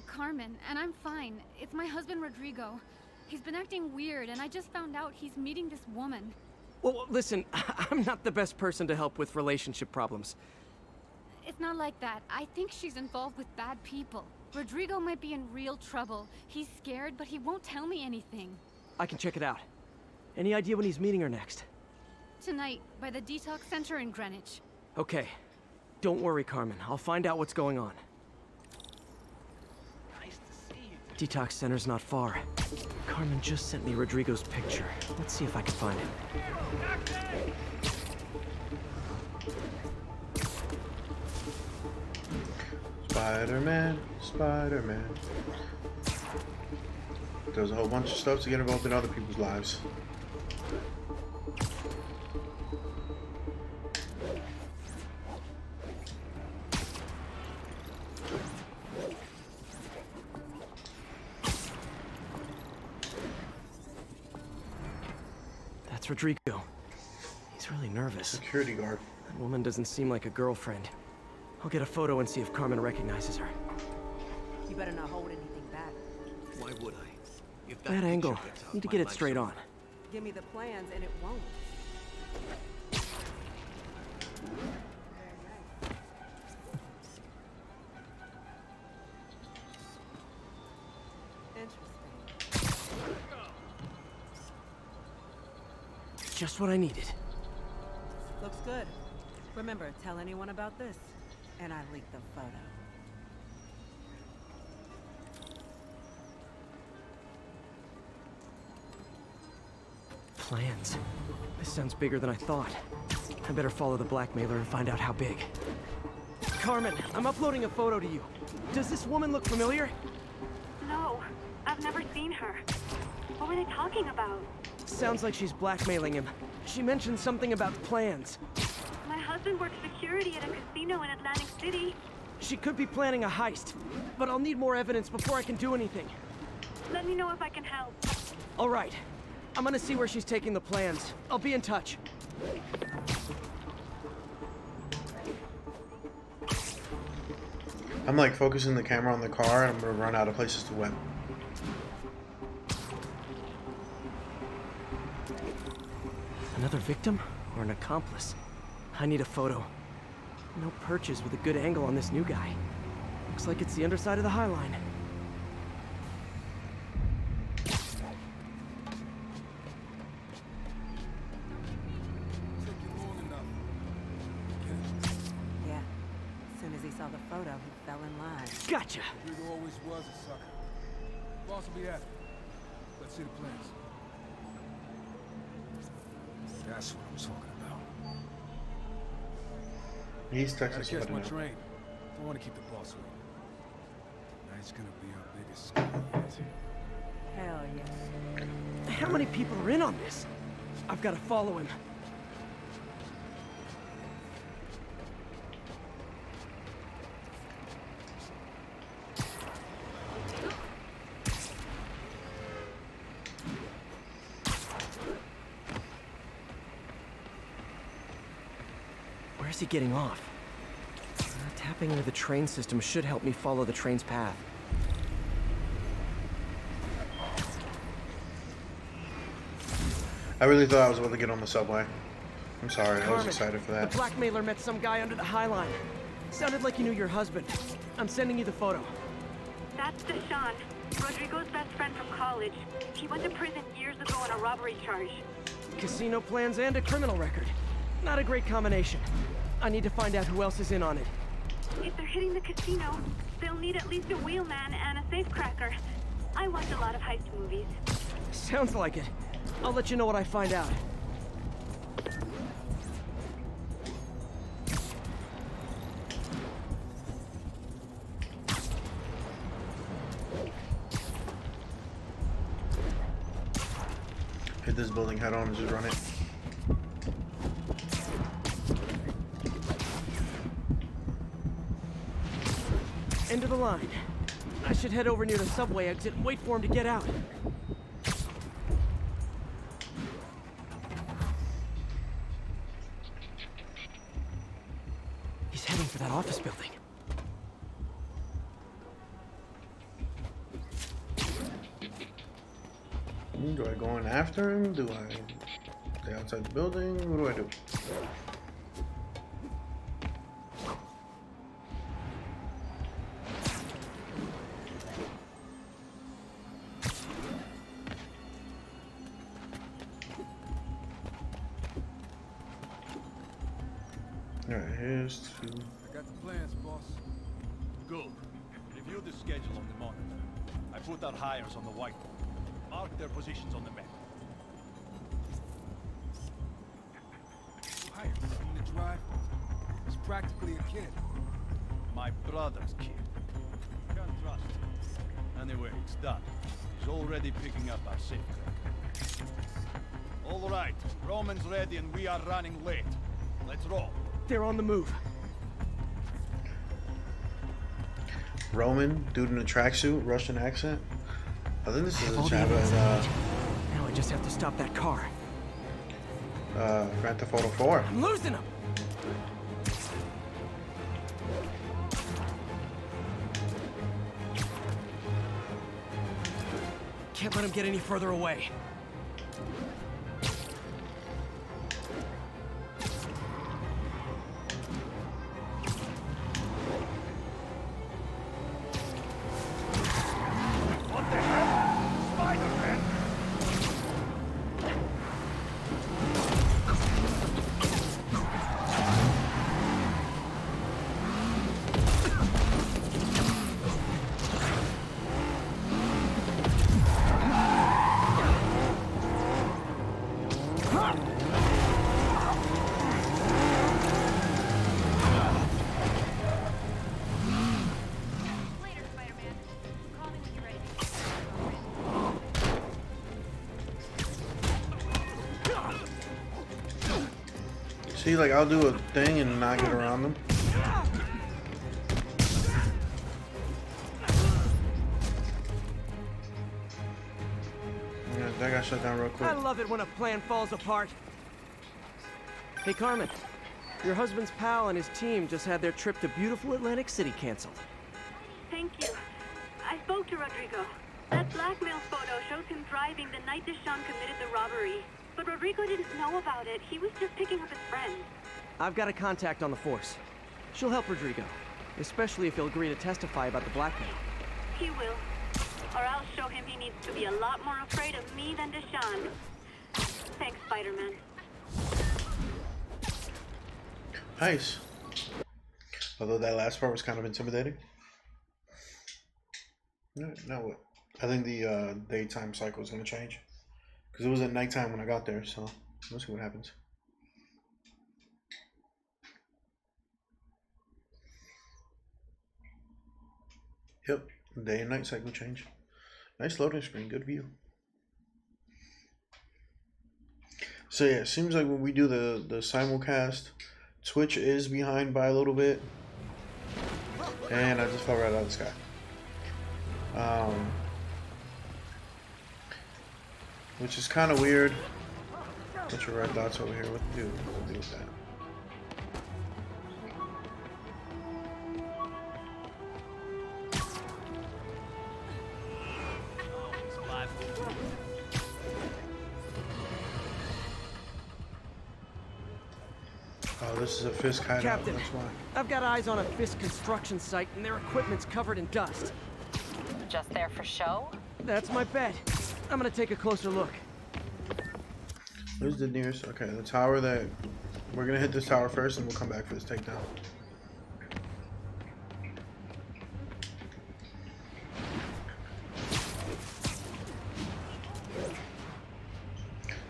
Carmen, and I'm fine. It's my husband, Rodrigo. He's been acting weird, and I just found out he's meeting this woman. Well, listen, I'm not the best person to help with relationship problems. It's not like that. I think she's involved with bad people. Rodrigo might be in real trouble. He's scared, but he won't tell me anything. I can check it out. Any idea when he's meeting her next? Tonight, by the detox center in Greenwich. Okay. Don't worry, Carmen. I'll find out what's going on. Detox center's not far. Carmen just sent me Rodrigo's picture. Let's see if I can find him. Spider-Man, Spider-Man. There's a whole bunch of stuff to get involved in other people's lives. That's Rodrigo. He's really nervous. Security guard. That woman doesn't seem like a girlfriend. I'll get a photo and see if Carmen recognizes her. You better not hold anything back. Why would I? If That angle. Need to get it straight on. Give me the plans and it won't. Just what I needed. Looks good. Remember, tell anyone about this, and I leak the photo. Plans. This sounds bigger than I thought. I better follow the blackmailer and find out how big. Carmen, I'm uploading a photo to you. Does this woman look familiar? No, I've never seen her. What were they talking about? Sounds like she's blackmailing him. She mentioned something about plans. My husband works security at a casino in Atlantic City. She could be planning a heist, but I'll need more evidence before I can do anything. Let me know if I can help. All right. I'm gonna see where she's taking the plans. I'll be in touch. I'm like focusing the camera on the car and I'm gonna run out of places to web. Another victim or an accomplice? I need a photo. No perches with a good angle on this new guy. Looks like it's the underside of the High Line. Yeah. As soon as he saw the photo, he fell in line. Gotcha! Rodrigo always was a sucker. Boss will be happy. Let's see the plans. That's what I'm talking about. He's texting Gotta catch somebody my now. train. Don't want to keep the boss waiting. Tonight's gonna be our biggest scene yet. Hell yeah. How many people are in on this? I've got to follow him. Where's he getting off? Tapping into the train system should help me follow the train's path. I really thought I was about to get on the subway. I'm sorry, I was Carmen, excited for that. The blackmailer met some guy under the High Line. Sounded like he knew your husband. I'm sending you the photo. That's Deshaun, Rodrigo's best friend from college. He went to prison years ago on a robbery charge. Casino plans and a criminal record. Not a great combination. I need to find out who else is in on it. If they're hitting the casino, they'll need at least a wheelman and a safecracker. I watch a lot of heist movies. Sounds like it. I'll let you know what I find out. Hit this building head on and just run it. End of the line. I should head over near the subway exit and wait for him to get out. He's heading for that office building. Do I go in after him? Do I stay outside the building? What do I do? Alright, here's two. I got the plans, boss. Good. Review the schedule on the monitor. I put our hires on the whiteboard. Mark their positions on the map. Hired in the drive. He's practically a kid. My brother's kid. Can't trust him. Anyway, it's done. He's already picking up our safecracker. All right, Roman's ready and we are running late. Let's roll. They're on the move. Roman, dude in a tracksuit, Russian accent. I think this is a chat Now I just have to stop that car. Grand Theft Auto 4. I'm losing him. Can't let him get any further away. See, like, I'll do a thing and not get around them. Yeah, that got shut down real quick. I love it when a plan falls apart. Hey, Carmen. Your husband's pal and his team just had their trip to beautiful Atlantic City canceled. Thank you. I spoke to Rodrigo. That blackmail photo shows him driving the night Deshaun committed the robbery. But Rodrigo didn't know about it. He was just picking up his friend. I've got a contact on the force. She'll help Rodrigo, especially if he'll agree to testify about the blackmail. He will. Or I'll show him he needs to be a lot more afraid of me than Deshaun. Thanks, Spider-Man. Nice. Although that last part was kind of intimidating. Now what? I think the daytime cycle is going to change. Because it was at nighttime when I got there, so we'll see what happens. Yep, day and night cycle change. Nice loading screen, good view. So yeah, it seems like when we do the simulcast, Twitch is behind by a little bit. And I just fell right out of the sky. Which is kind of weird. What's your red dots over here? What to do? What to do with that? Oh, this is a Fisk hideout. Captain, That's why. I've got eyes on a Fisk construction site, and their equipment's covered in dust. Just there for show? That's my bet. I'm gonna take a closer look. Where's the nearest? Okay, the tower that... We're gonna hit this tower first, and we'll come back for this takedown.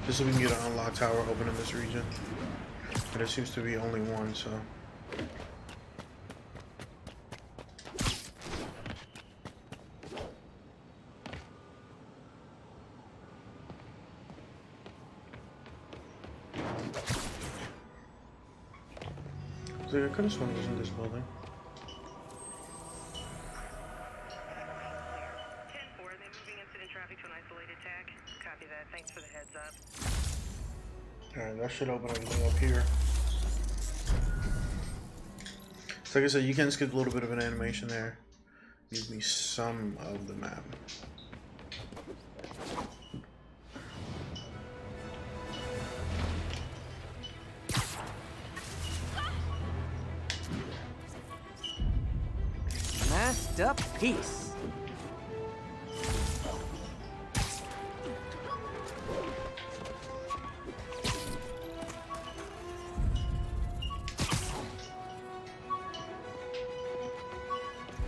Just so we can get an unlocked tower open in this region. But there seems to be only one, so... So I could have sworn it was in this building. 10-4, they're moving incident traffic to an isolated tag. Copy that. Thanks for the heads up. Alright, that should open everything up here. So like I said, you can skip a little bit of an animation there. Gives me some of the map. Masked up peace.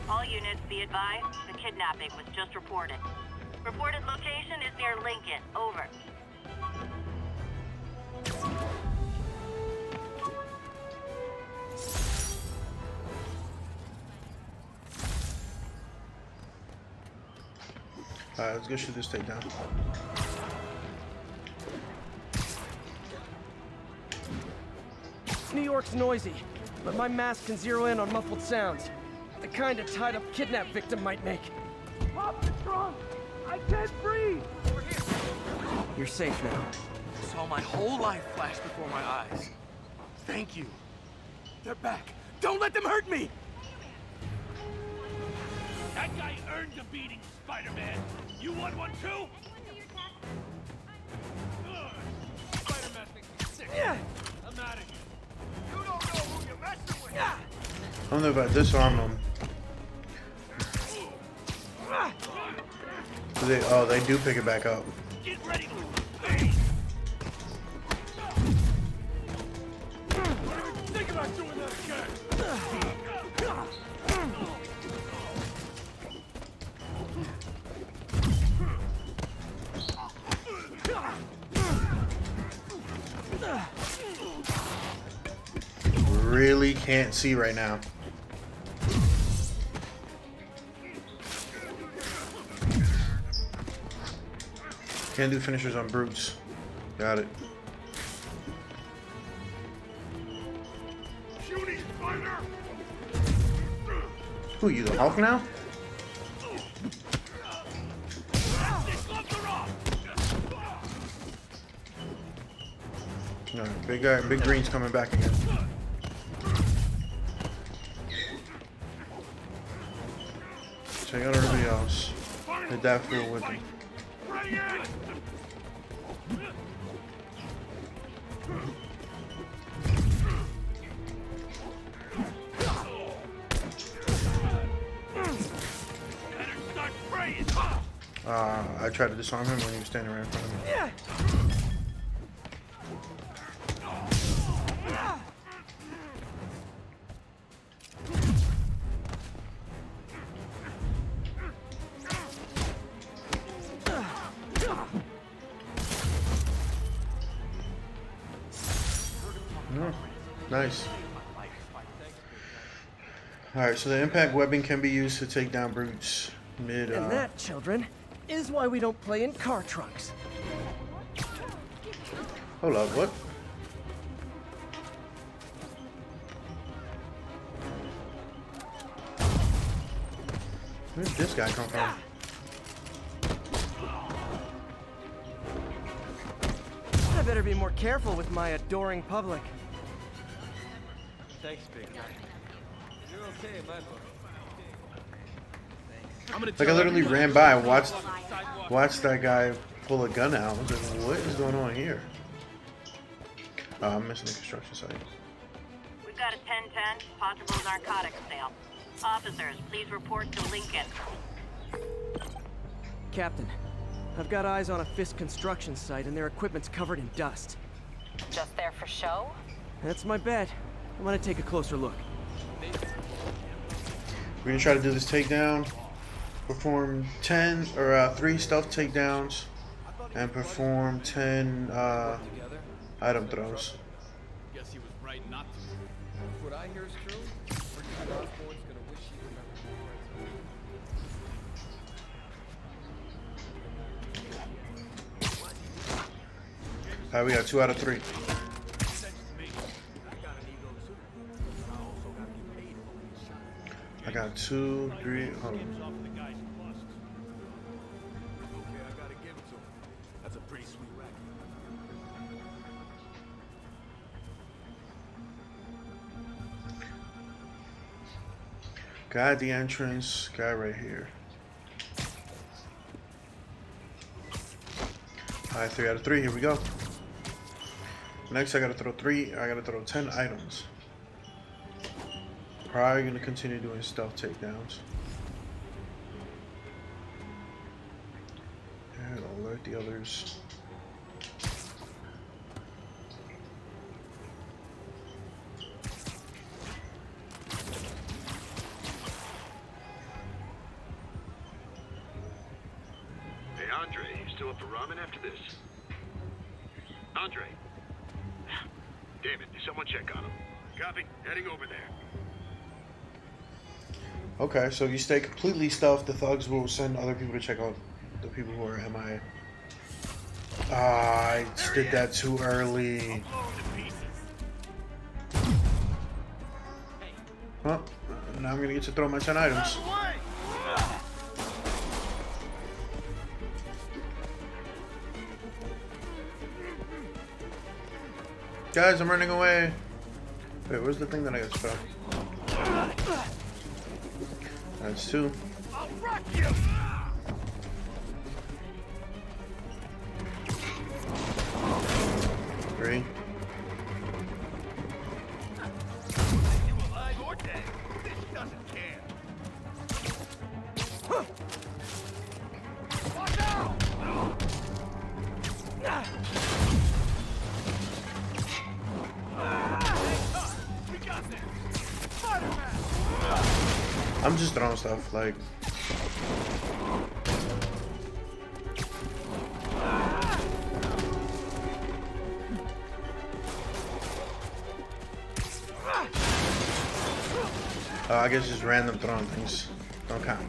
All units, be advised, the kidnapping was just reported. Reported location is near Lincoln. Over. Alright, let's go shoot this takedown. New York's noisy, but my mask can zero in on muffled sounds. The kind a tied-up kidnap victim might make. Pop the trunk! I can't breathe! Over here! You're safe now. I saw my whole life flash before my eyes. Thank you. They're back. Don't let them hurt me! That guy earned a beating, Spider-Man. You want one too? Spider-Man makes me sick. Yeah. I'm out of here. You don't know who you're messing with! I don't know if I disarm them. They do pick it back up. Get ready to think about doing that again. Really can't see right now. Can't do finishers on brutes. Got it. Who are you, the Hulk now? No, big guy, Big Green's coming back again. Check out everybody else. Hit that field with him. I tried to disarm him when he was standing right in front of me. Nice. Alright, so the impact webbing can be used to take down brutes mid. And that, children, is why we don't play in car trunks. Hold up, what? Where did this guy come from? I better be more careful with my adoring public. Thanks, big guy. You're okay, my boy. Like I literally ran by and watched that guy pull a gun out. I was like, what is going on here? Oh, I'm missing the construction site. We've got a 1010 possible narcotics sale. Officers, please report to Lincoln. Captain, I've got eyes on a Fisk construction site and their equipment's covered in dust. Just there for show? That's my bet. I'm gonna take a closer look. We're gonna try to do this takedown, perform 3 stealth takedowns, and perform 10 item throws. Guess he was right not to. If what I hear is true, Richard Osborne's gonna wish he remembered. Alright, we got 2 out of 3. I got 2, 3. Hold on. That's a pretty sweet racket. Guy at the entrance, guy right here. Alright, 3 out of 3. Here we go. Next, I gotta throw 10 items. Probably gonna continue doing stealth takedowns. And alert the others. Hey, Andre, you still up for ramen after this? Andre! Damn it, someone check on him. Copy, heading over there. Okay, so if you stay completely stealth, the thugs will send other people to check out the people who are MIA. Ah, I did that too early. Well, now I'm gonna get to throw my 10 items. Guys, I'm running away. Wait, where's the thing that I got stuck? That's 2. I'll wreck you. 3. I'm just throwing stuff like. I guess just random throwing things don't count.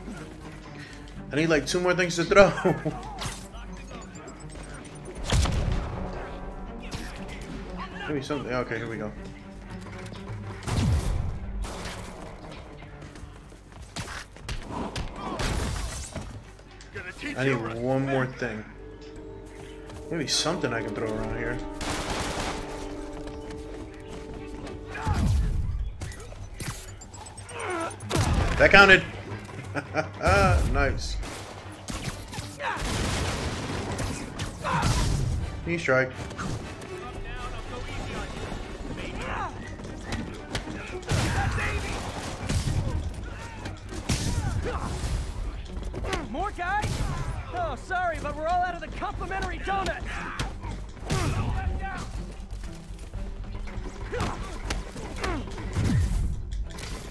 I need like 2 more things to throw. Maybe something. Okay, here we go. I need 1 more thing. Maybe something I can throw around here. That counted. Nice. Knee strike. More guys? Oh, sorry, but we're all out of the complimentary donuts.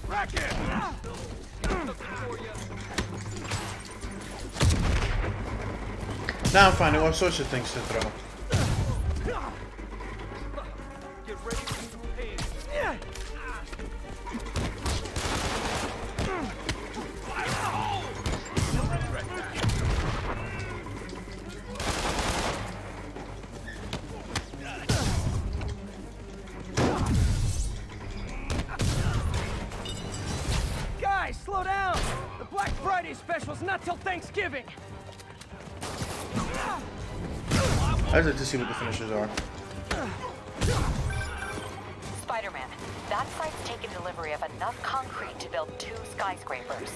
Racket! Now I'm finding all sorts of things to throw. Get ready to pain. Fire in the hole! Guys, slow down! The Black Friday special's not till Thanksgiving. I'd like to see what the finishers are. Spider-Man, that site's taken delivery of enough concrete to build 2 skyscrapers.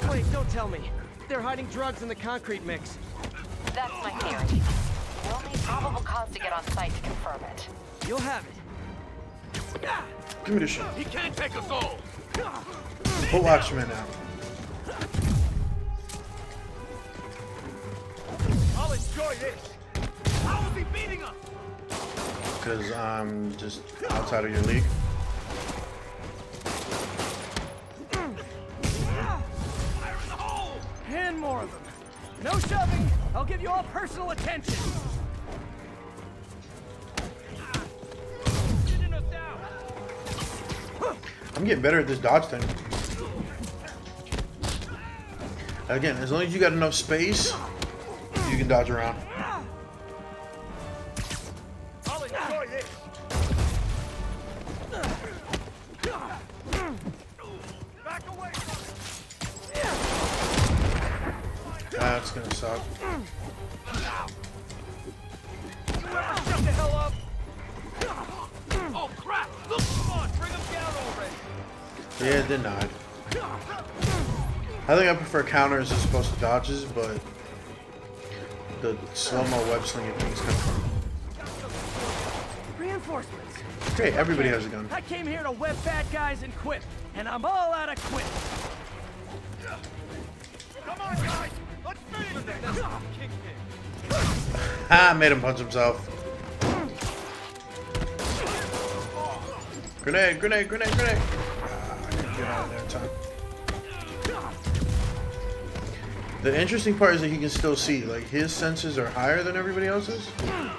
Wait, don't tell me. They're hiding drugs in the concrete mix. That's my theory. We'll need probable cause to get on site to confirm it. You'll have it. Give me the shit. He can't take us all. Put Watchmen out. I'll enjoy this. How is he beating us? Because I'm just outside of your league. Fire in the hole! And more of them. No shoving. I'll give you all personal attention. I'm getting better at this dodge thing. Again, as long as you got enough space, you can dodge around. I'll enjoy this. Back away. That's gonna suck. Shut the hell up. Oh crap! Look, come on, bring him down already. Yeah, denied. I think I prefer counters as opposed to dodges, but the slow-mo web slinging thing's kind of fun. Reinforcements. Great, everybody has a gun. I came here to web bad guys and quit, and I'm all out of quit. Come on, guys, let's finish this. Ah, made him punch himself. Grenade, grenade, grenade, grenade. Ah, I couldn't get out of there in time. The interesting part is that he can still see. Like, his senses are higher than everybody else's. I'm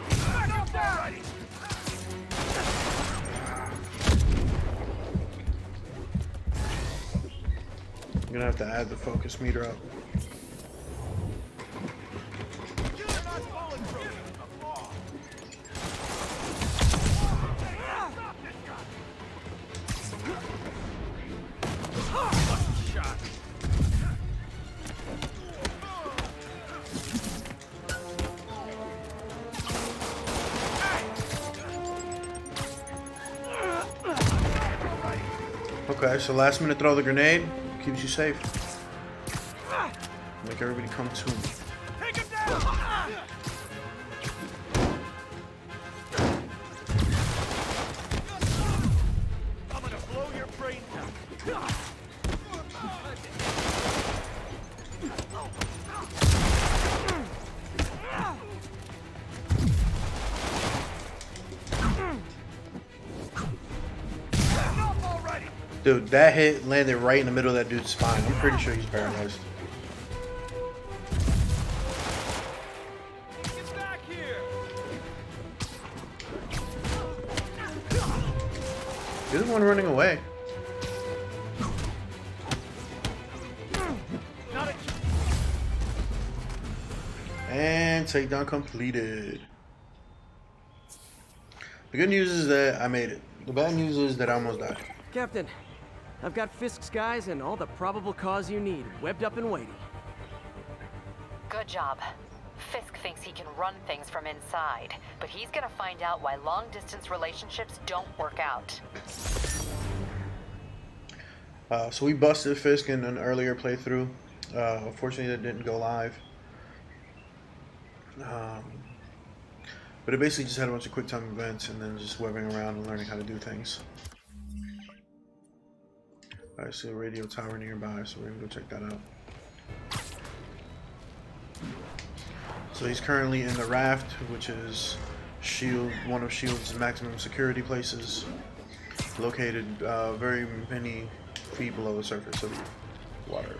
gonna have to add the focus meter up. Okay, so last minute throw the grenade keeps you safe. Make everybody come to me. Take him down! I'm gonna blow your brains out. Dude, that hit landed right in the middle of that dude's spine. I'm pretty sure he's paralyzed. Get back here! You're the one running away. And takedown completed. The good news is that I made it. The bad news is that I almost died. Captain, I've got Fisk's guys and all the probable cause you need, webbed up and waiting. Good job. Fisk thinks he can run things from inside, but he's gonna find out why long-distance relationships don't work out. So we busted Fisk in an earlier playthrough. Unfortunately, that didn't go live. But it basically just had a bunch of quick time events and then just webbing around and learning how to do things. I see a radio tower nearby, so we're gonna go check that out. So he's currently in the raft, which is Shield, one of Shield's maximum security places, located very many feet below the surface of the water.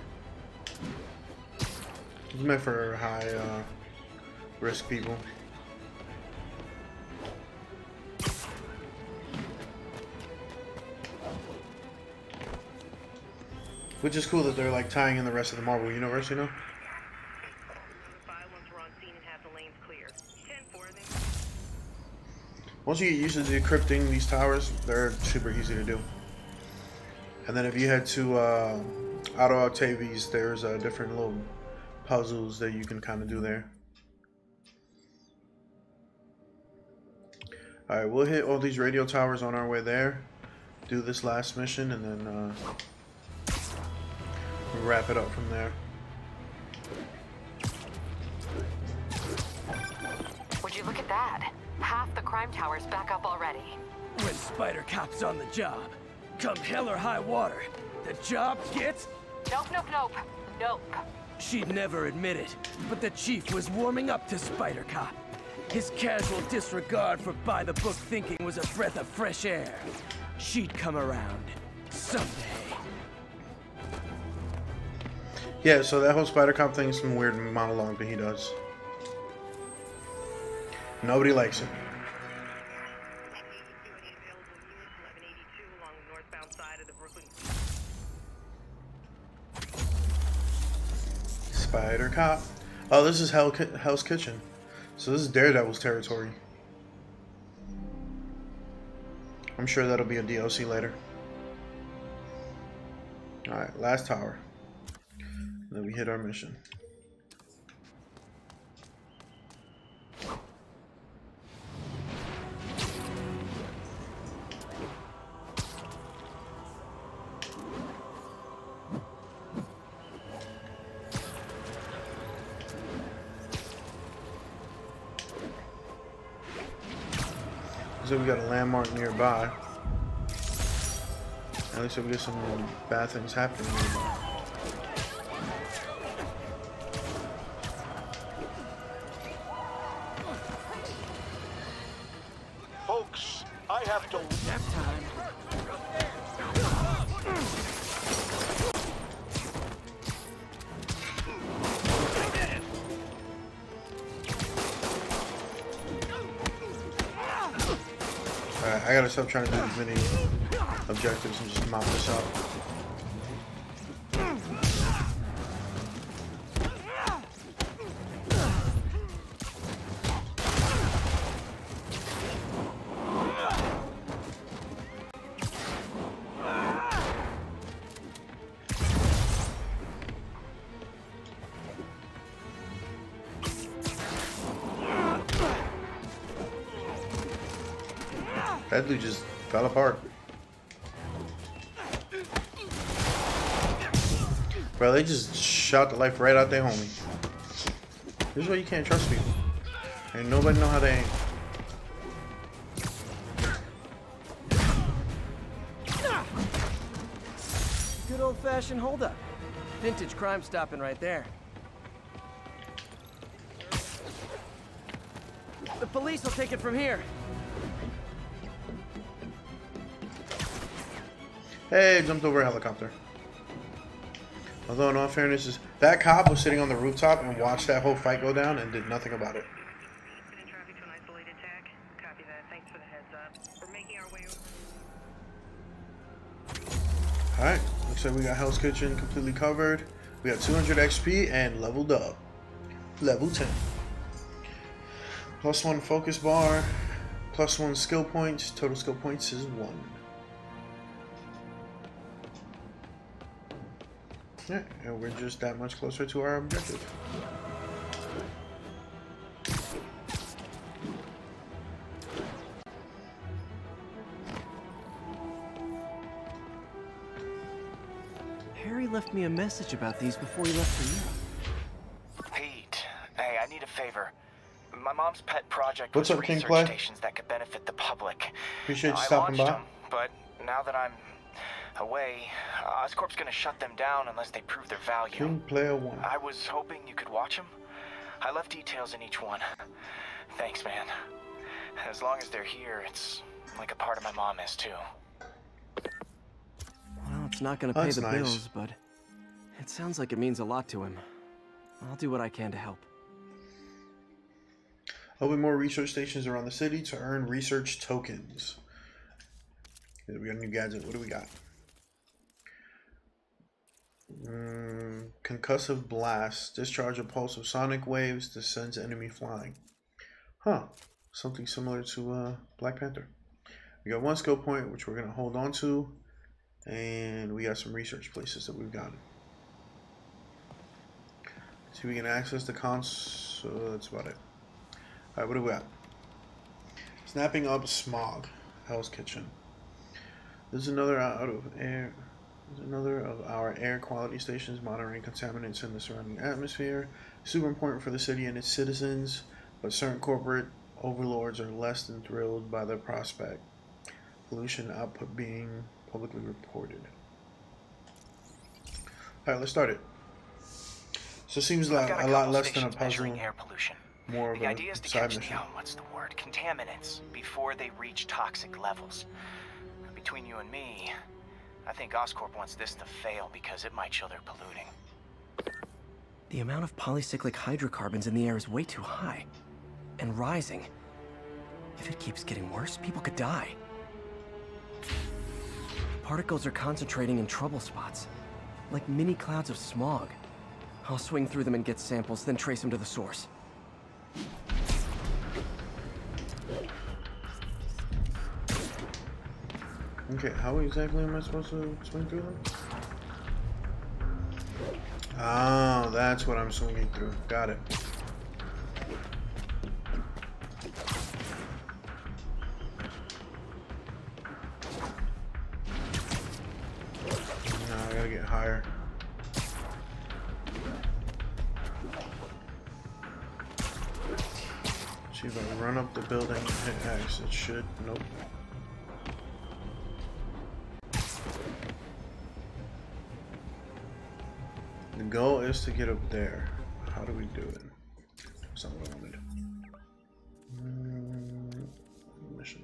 It's meant for high risk people. Which is cool that they're like tying in the rest of the Marvel universe, you know? Once you get used to decrypting these towers, they're super easy to do. And then if you head to Auto Octavius, there's different little puzzles that you can kind of do there. Alright, we'll hit all these radio towers on our way there, do this last mission, and then we'll wrap it up from there. Would you look at that? Half the crime tower's back up already. When Spider Cop's on the job, come hell or high water, the job gets... Nope, nope, nope. Nope. She'd never admit it, but the chief was warming up to Spider Cop. His casual disregard for by-the-book thinking was a breath of fresh air. She'd come around someday. Yeah, so that whole Spider Cop thing is some weird monologue that he does. Nobody likes it. Spider Cop. Oh, this is Hell's Kitchen. So this is Daredevil's territory. I'm sure that'll be a DLC later. Alright, last tower. Then we hit our mission. So we got a landmark nearby. At least we get some bad things happening nearby. Folks, I have to... Nap time. I gotta stop trying to do as many objectives and just mop this up. That dude just fell apart. Bro, they just shot the life right out their homie. This is why you can't trust people. Ain't nobody know how to aim. Good old-fashioned holdup. Vintage crime stopping right there. The police will take it from here. Hey, jumped over a helicopter. Although in all fairness, that cop was sitting on the rooftop and watched that whole fight go down and did nothing about it. Alright, looks like we got Hell's Kitchen completely covered. We got 200 XP and leveled up. Level 10. +1 focus bar, +1 skill points. Total skill points is 1. Yeah, and we're just that much closer to our objective. Harry left me a message about these before he left for Europe. Pete, hey, I need a favor. My mom's pet project What's was up, King research Play? stations that could benefit the public. Appreciate you I stopping launched by. them, but now that I'm away, Oscorp's gonna shut them down unless they prove their value. King Player 1. I was hoping you could watch them. I left details in each one. Thanks, man. As long as they're here, it's like a part of my mom is, too. Well, it's not gonna pay the bills, but it sounds like it means a lot to him. I'll do what I can to help. Open more research stations around the city to earn research tokens. We got a new gadget. What do we got? Concussive blast. Discharge a pulse of sonic waves that sends enemy flying. Huh. Something similar to Black Panther. We got one skill point, which we're going to hold on to. And we got some research places that we've gotten. See if we can access the console. That's about it. Alright, what do we got? Snapping up smog. Hell's Kitchen. This is another of our air quality stations monitoring contaminants in the surrounding atmosphere. Super important for the city and its citizens, but certain corporate overlords are less than thrilled by the prospect. Pollution output being publicly reported. Alright, let's start it. So it seems like a lot less than a puzzle. Air pollution. More of the idea is to side catch mission. what's the word? Contaminants before they reach toxic levels. Between you and me, I think Oscorp wants this to fail because it might show they're polluting. The amount of polycyclic hydrocarbons in the air is way too high. And rising. If it keeps getting worse, people could die. Particles are concentrating in trouble spots, like mini clouds of smog. I'll swing through them and get samples, then trace them to the source. Okay, how exactly am I supposed to swing through them? Oh, that's what I'm swinging through. Got it. Now I gotta get higher. See if I run up the building and hit X. It should. Nope. The goal is to get up there. How do we do it? That's not what I wanted. Mission.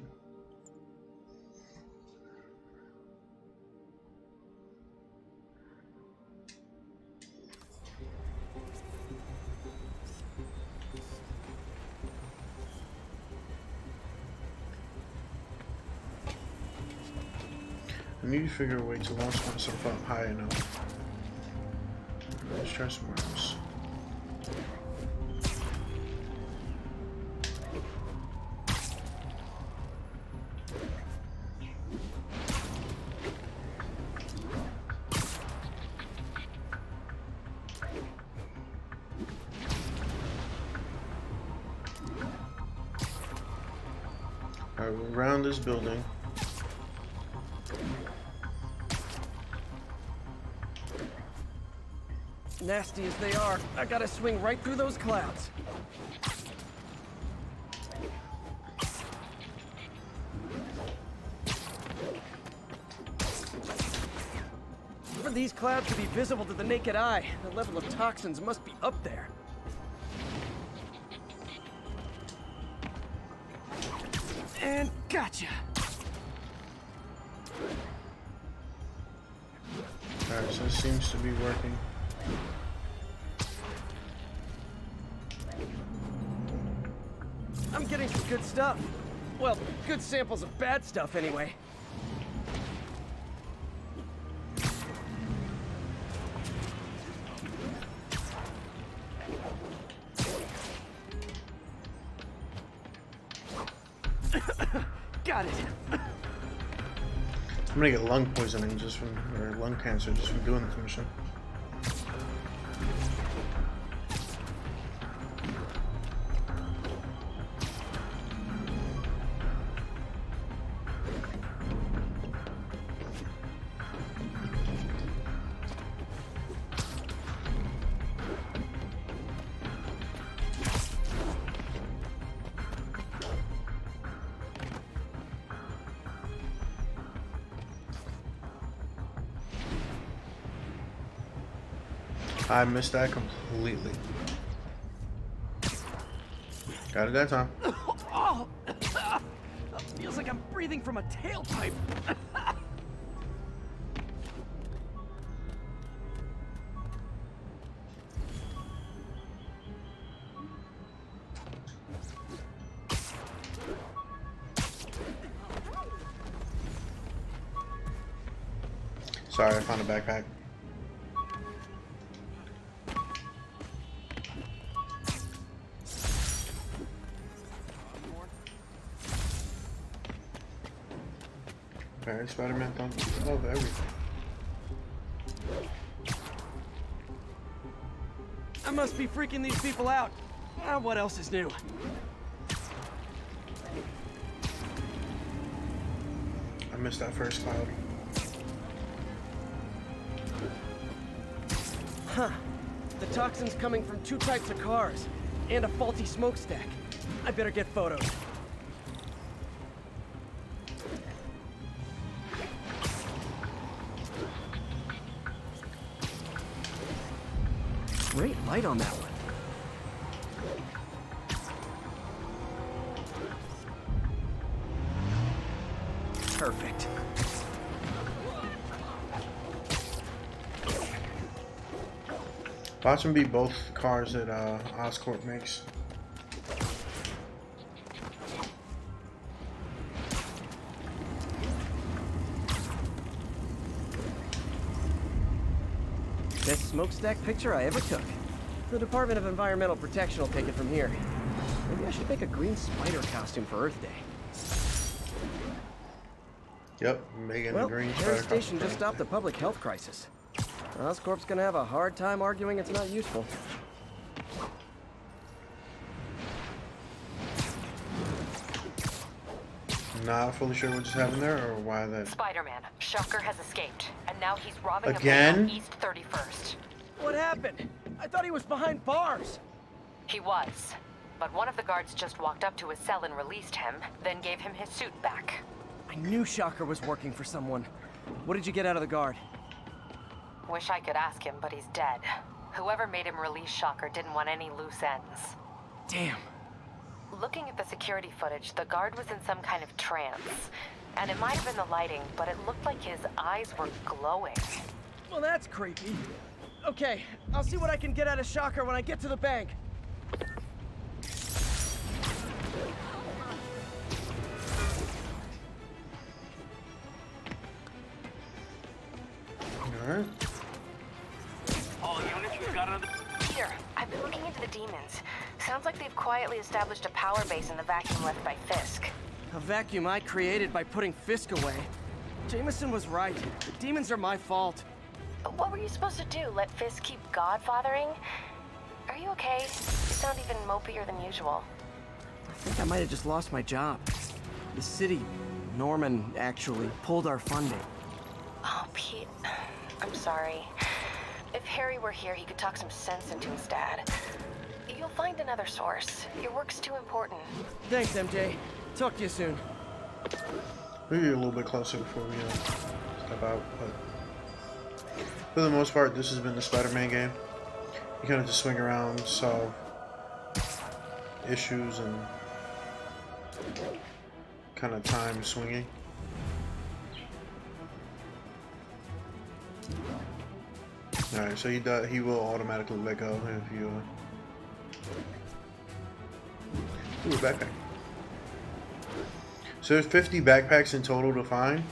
I need to figure a way to launch myself up high enough. Let's try somewhere else. Alright, we're around this building. Nasty as they are, I gotta swing right through those clouds. For these clouds to be visible to the naked eye, the level of toxins must be up there. And gotcha! Alright, so it seems to be working. I'm getting some good stuff. Well, good samples of bad stuff anyway. Got it. I'm gonna get lung poisoning just from, or lung cancer just from doing this mission. I missed that completely. Got it that time. Oh, feels like I'm breathing from a tailpipe. Sorry, I found a backpack. Alright, Spider-Man don't love everything. I must be freaking these people out. What else is new? I missed that first cloud. Huh. The toxin's coming from 2 types of cars, and a faulty smokestack. I better get photos. Great light on that one. Perfect. Watch them be both cars that Oscorp makes. Best smokestack picture I ever took. The Department of Environmental Protection will take it from here. Maybe I should make a green spider costume for Earth Day. Yep, making a green spider Harris Station costume. just stopped a public health crisis. Oscorp's gonna have a hard time arguing it's not useful. Not fully sure what just happened there or why that. Spider-Man, Shocker has escaped, and now he's robbing Again? a bank on East 31st. What happened? I thought he was behind bars. He was, but one of the guards just walked up to his cell and released him, then gave him his suit back. I knew Shocker was working for someone. What did you get out of the guard? Wish I could ask him, but he's dead. Whoever made him release Shocker didn't want any loose ends. Damn. Looking at the security footage, the guard was in some kind of trance. And it might have been the lighting, but it looked like his eyes were glowing. Well, that's creepy. Okay, I'll see what I can get out of Shocker when I get to the bank. Alright. All units, we've got another... Peter, I've been looking into the demons. Sounds like they've quietly established a power base in the vacuum left by Fisk. A vacuum I created by putting Fisk away. Jameson was right. The demons are my fault. What were you supposed to do? Let Fisk keep godfathering? Are you okay? You sound even mopier than usual. I think I might have just lost my job. The city, Norman, actually, pulled our funding. Oh, Pete. I'm sorry. If Harry were here, he could talk some sense into his dad. You'll find another source. Your work's too important. Thanks, MJ. Talk to you soon. Maybe a little bit closer before we step out, but for the most part, this has been the Spider-Man game. You kind of just swing around, solve issues, and kind of time swinging. Alright, so he will automatically let go if you ooh, backpack. So there's 50 backpacks in total to find.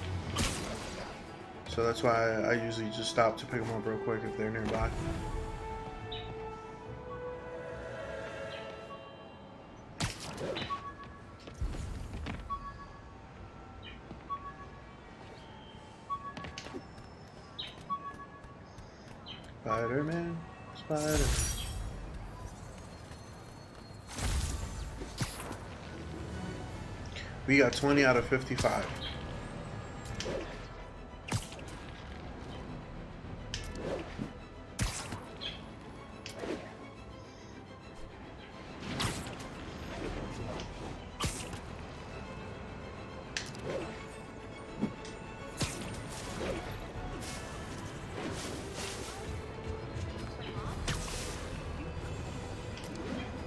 So that's why I usually just stop to pick them up real quick if they're nearby. Spider-Man, Spider-Man. We got 20 out of 55.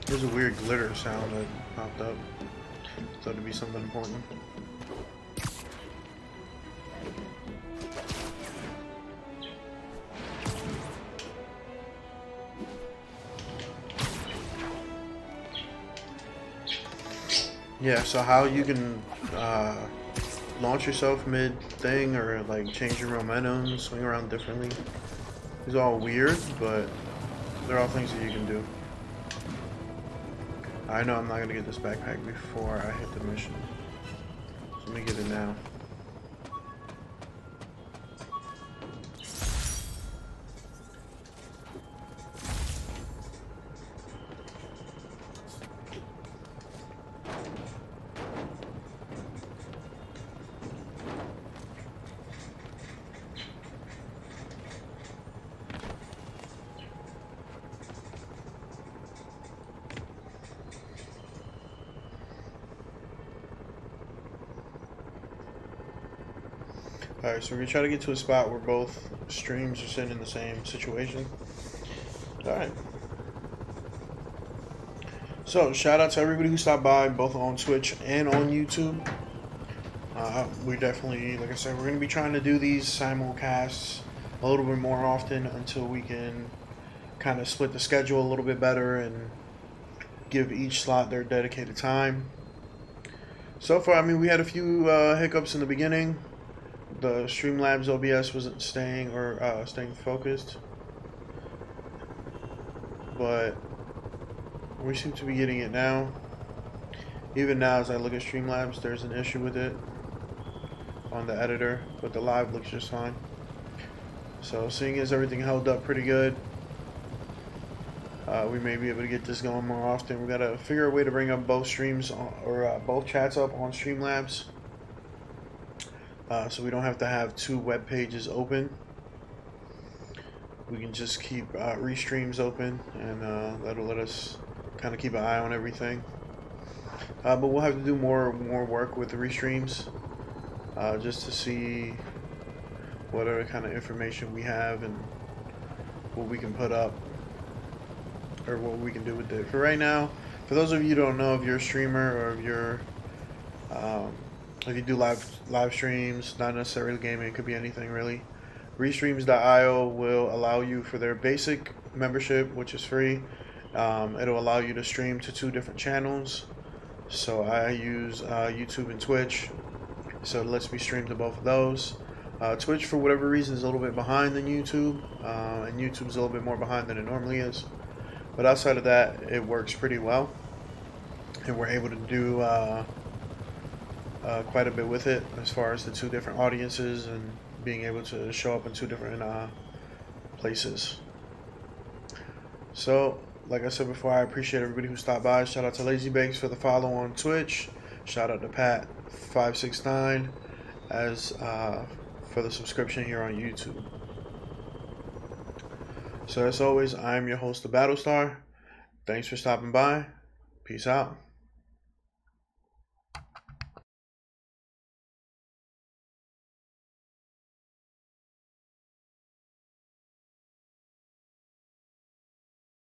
There's a weird glitter sound that popped up. Thought it'd be something important. Yeah, so how you can launch yourself mid-thing or like change your momentum, swing around differently. It's all weird, but they're all things that you can do. I know I'm not going to get this backpack before I hit the mission. So let me get it now. Alright, so we're going to try to get to a spot where both streams are sitting in the same situation. Alright. So, shout out to everybody who stopped by, both on Twitch and on YouTube. We definitely, like I said, we're going to be trying to do these simulcasts a little bit more often until we can kind of split the schedule a little bit better and give each slot their dedicated time. So far, I mean, we had a few hiccups in the beginning. The Streamlabs OBS wasn't staying focused, but we seem to be getting it now. Even now, as I look at Streamlabs, there's an issue with it on the editor, but the live looks just fine. So, seeing as everything held up pretty good, we may be able to get this going more often. We gotta figure a way to bring up both streams or both chats up on Streamlabs. So we don't have to have two web pages open. We can just keep restreams open, and that'll let us kind of keep an eye on everything. But we'll have to do more work with the restreams, just to see what other kind of information we have and what we can put up, or what we can do with it. For right now, for those of you who don't know, if you're a streamer or if you're if you do live streams, not necessarily gaming, it could be anything really, Restreams.io will allow you, for their basic membership, which is free, it'll allow you to stream to 2 different channels. So I use YouTube and Twitch, so it lets me stream to both of those. Twitch, for whatever reason, is a little bit behind than YouTube, and YouTube's a little bit more behind than it normally is. But outside of that, it works pretty well, and we're able to do quite a bit with it as far as the 2 different audiences and being able to show up in 2 different places. So, like I said before, I appreciate everybody who stopped by. Shout out to Lazy Bakes for the follow on Twitch. Shout out to Pat569 as for the subscription here on YouTube. So as always, I'm your host, the Battlestar. Thanks for stopping by. Peace out.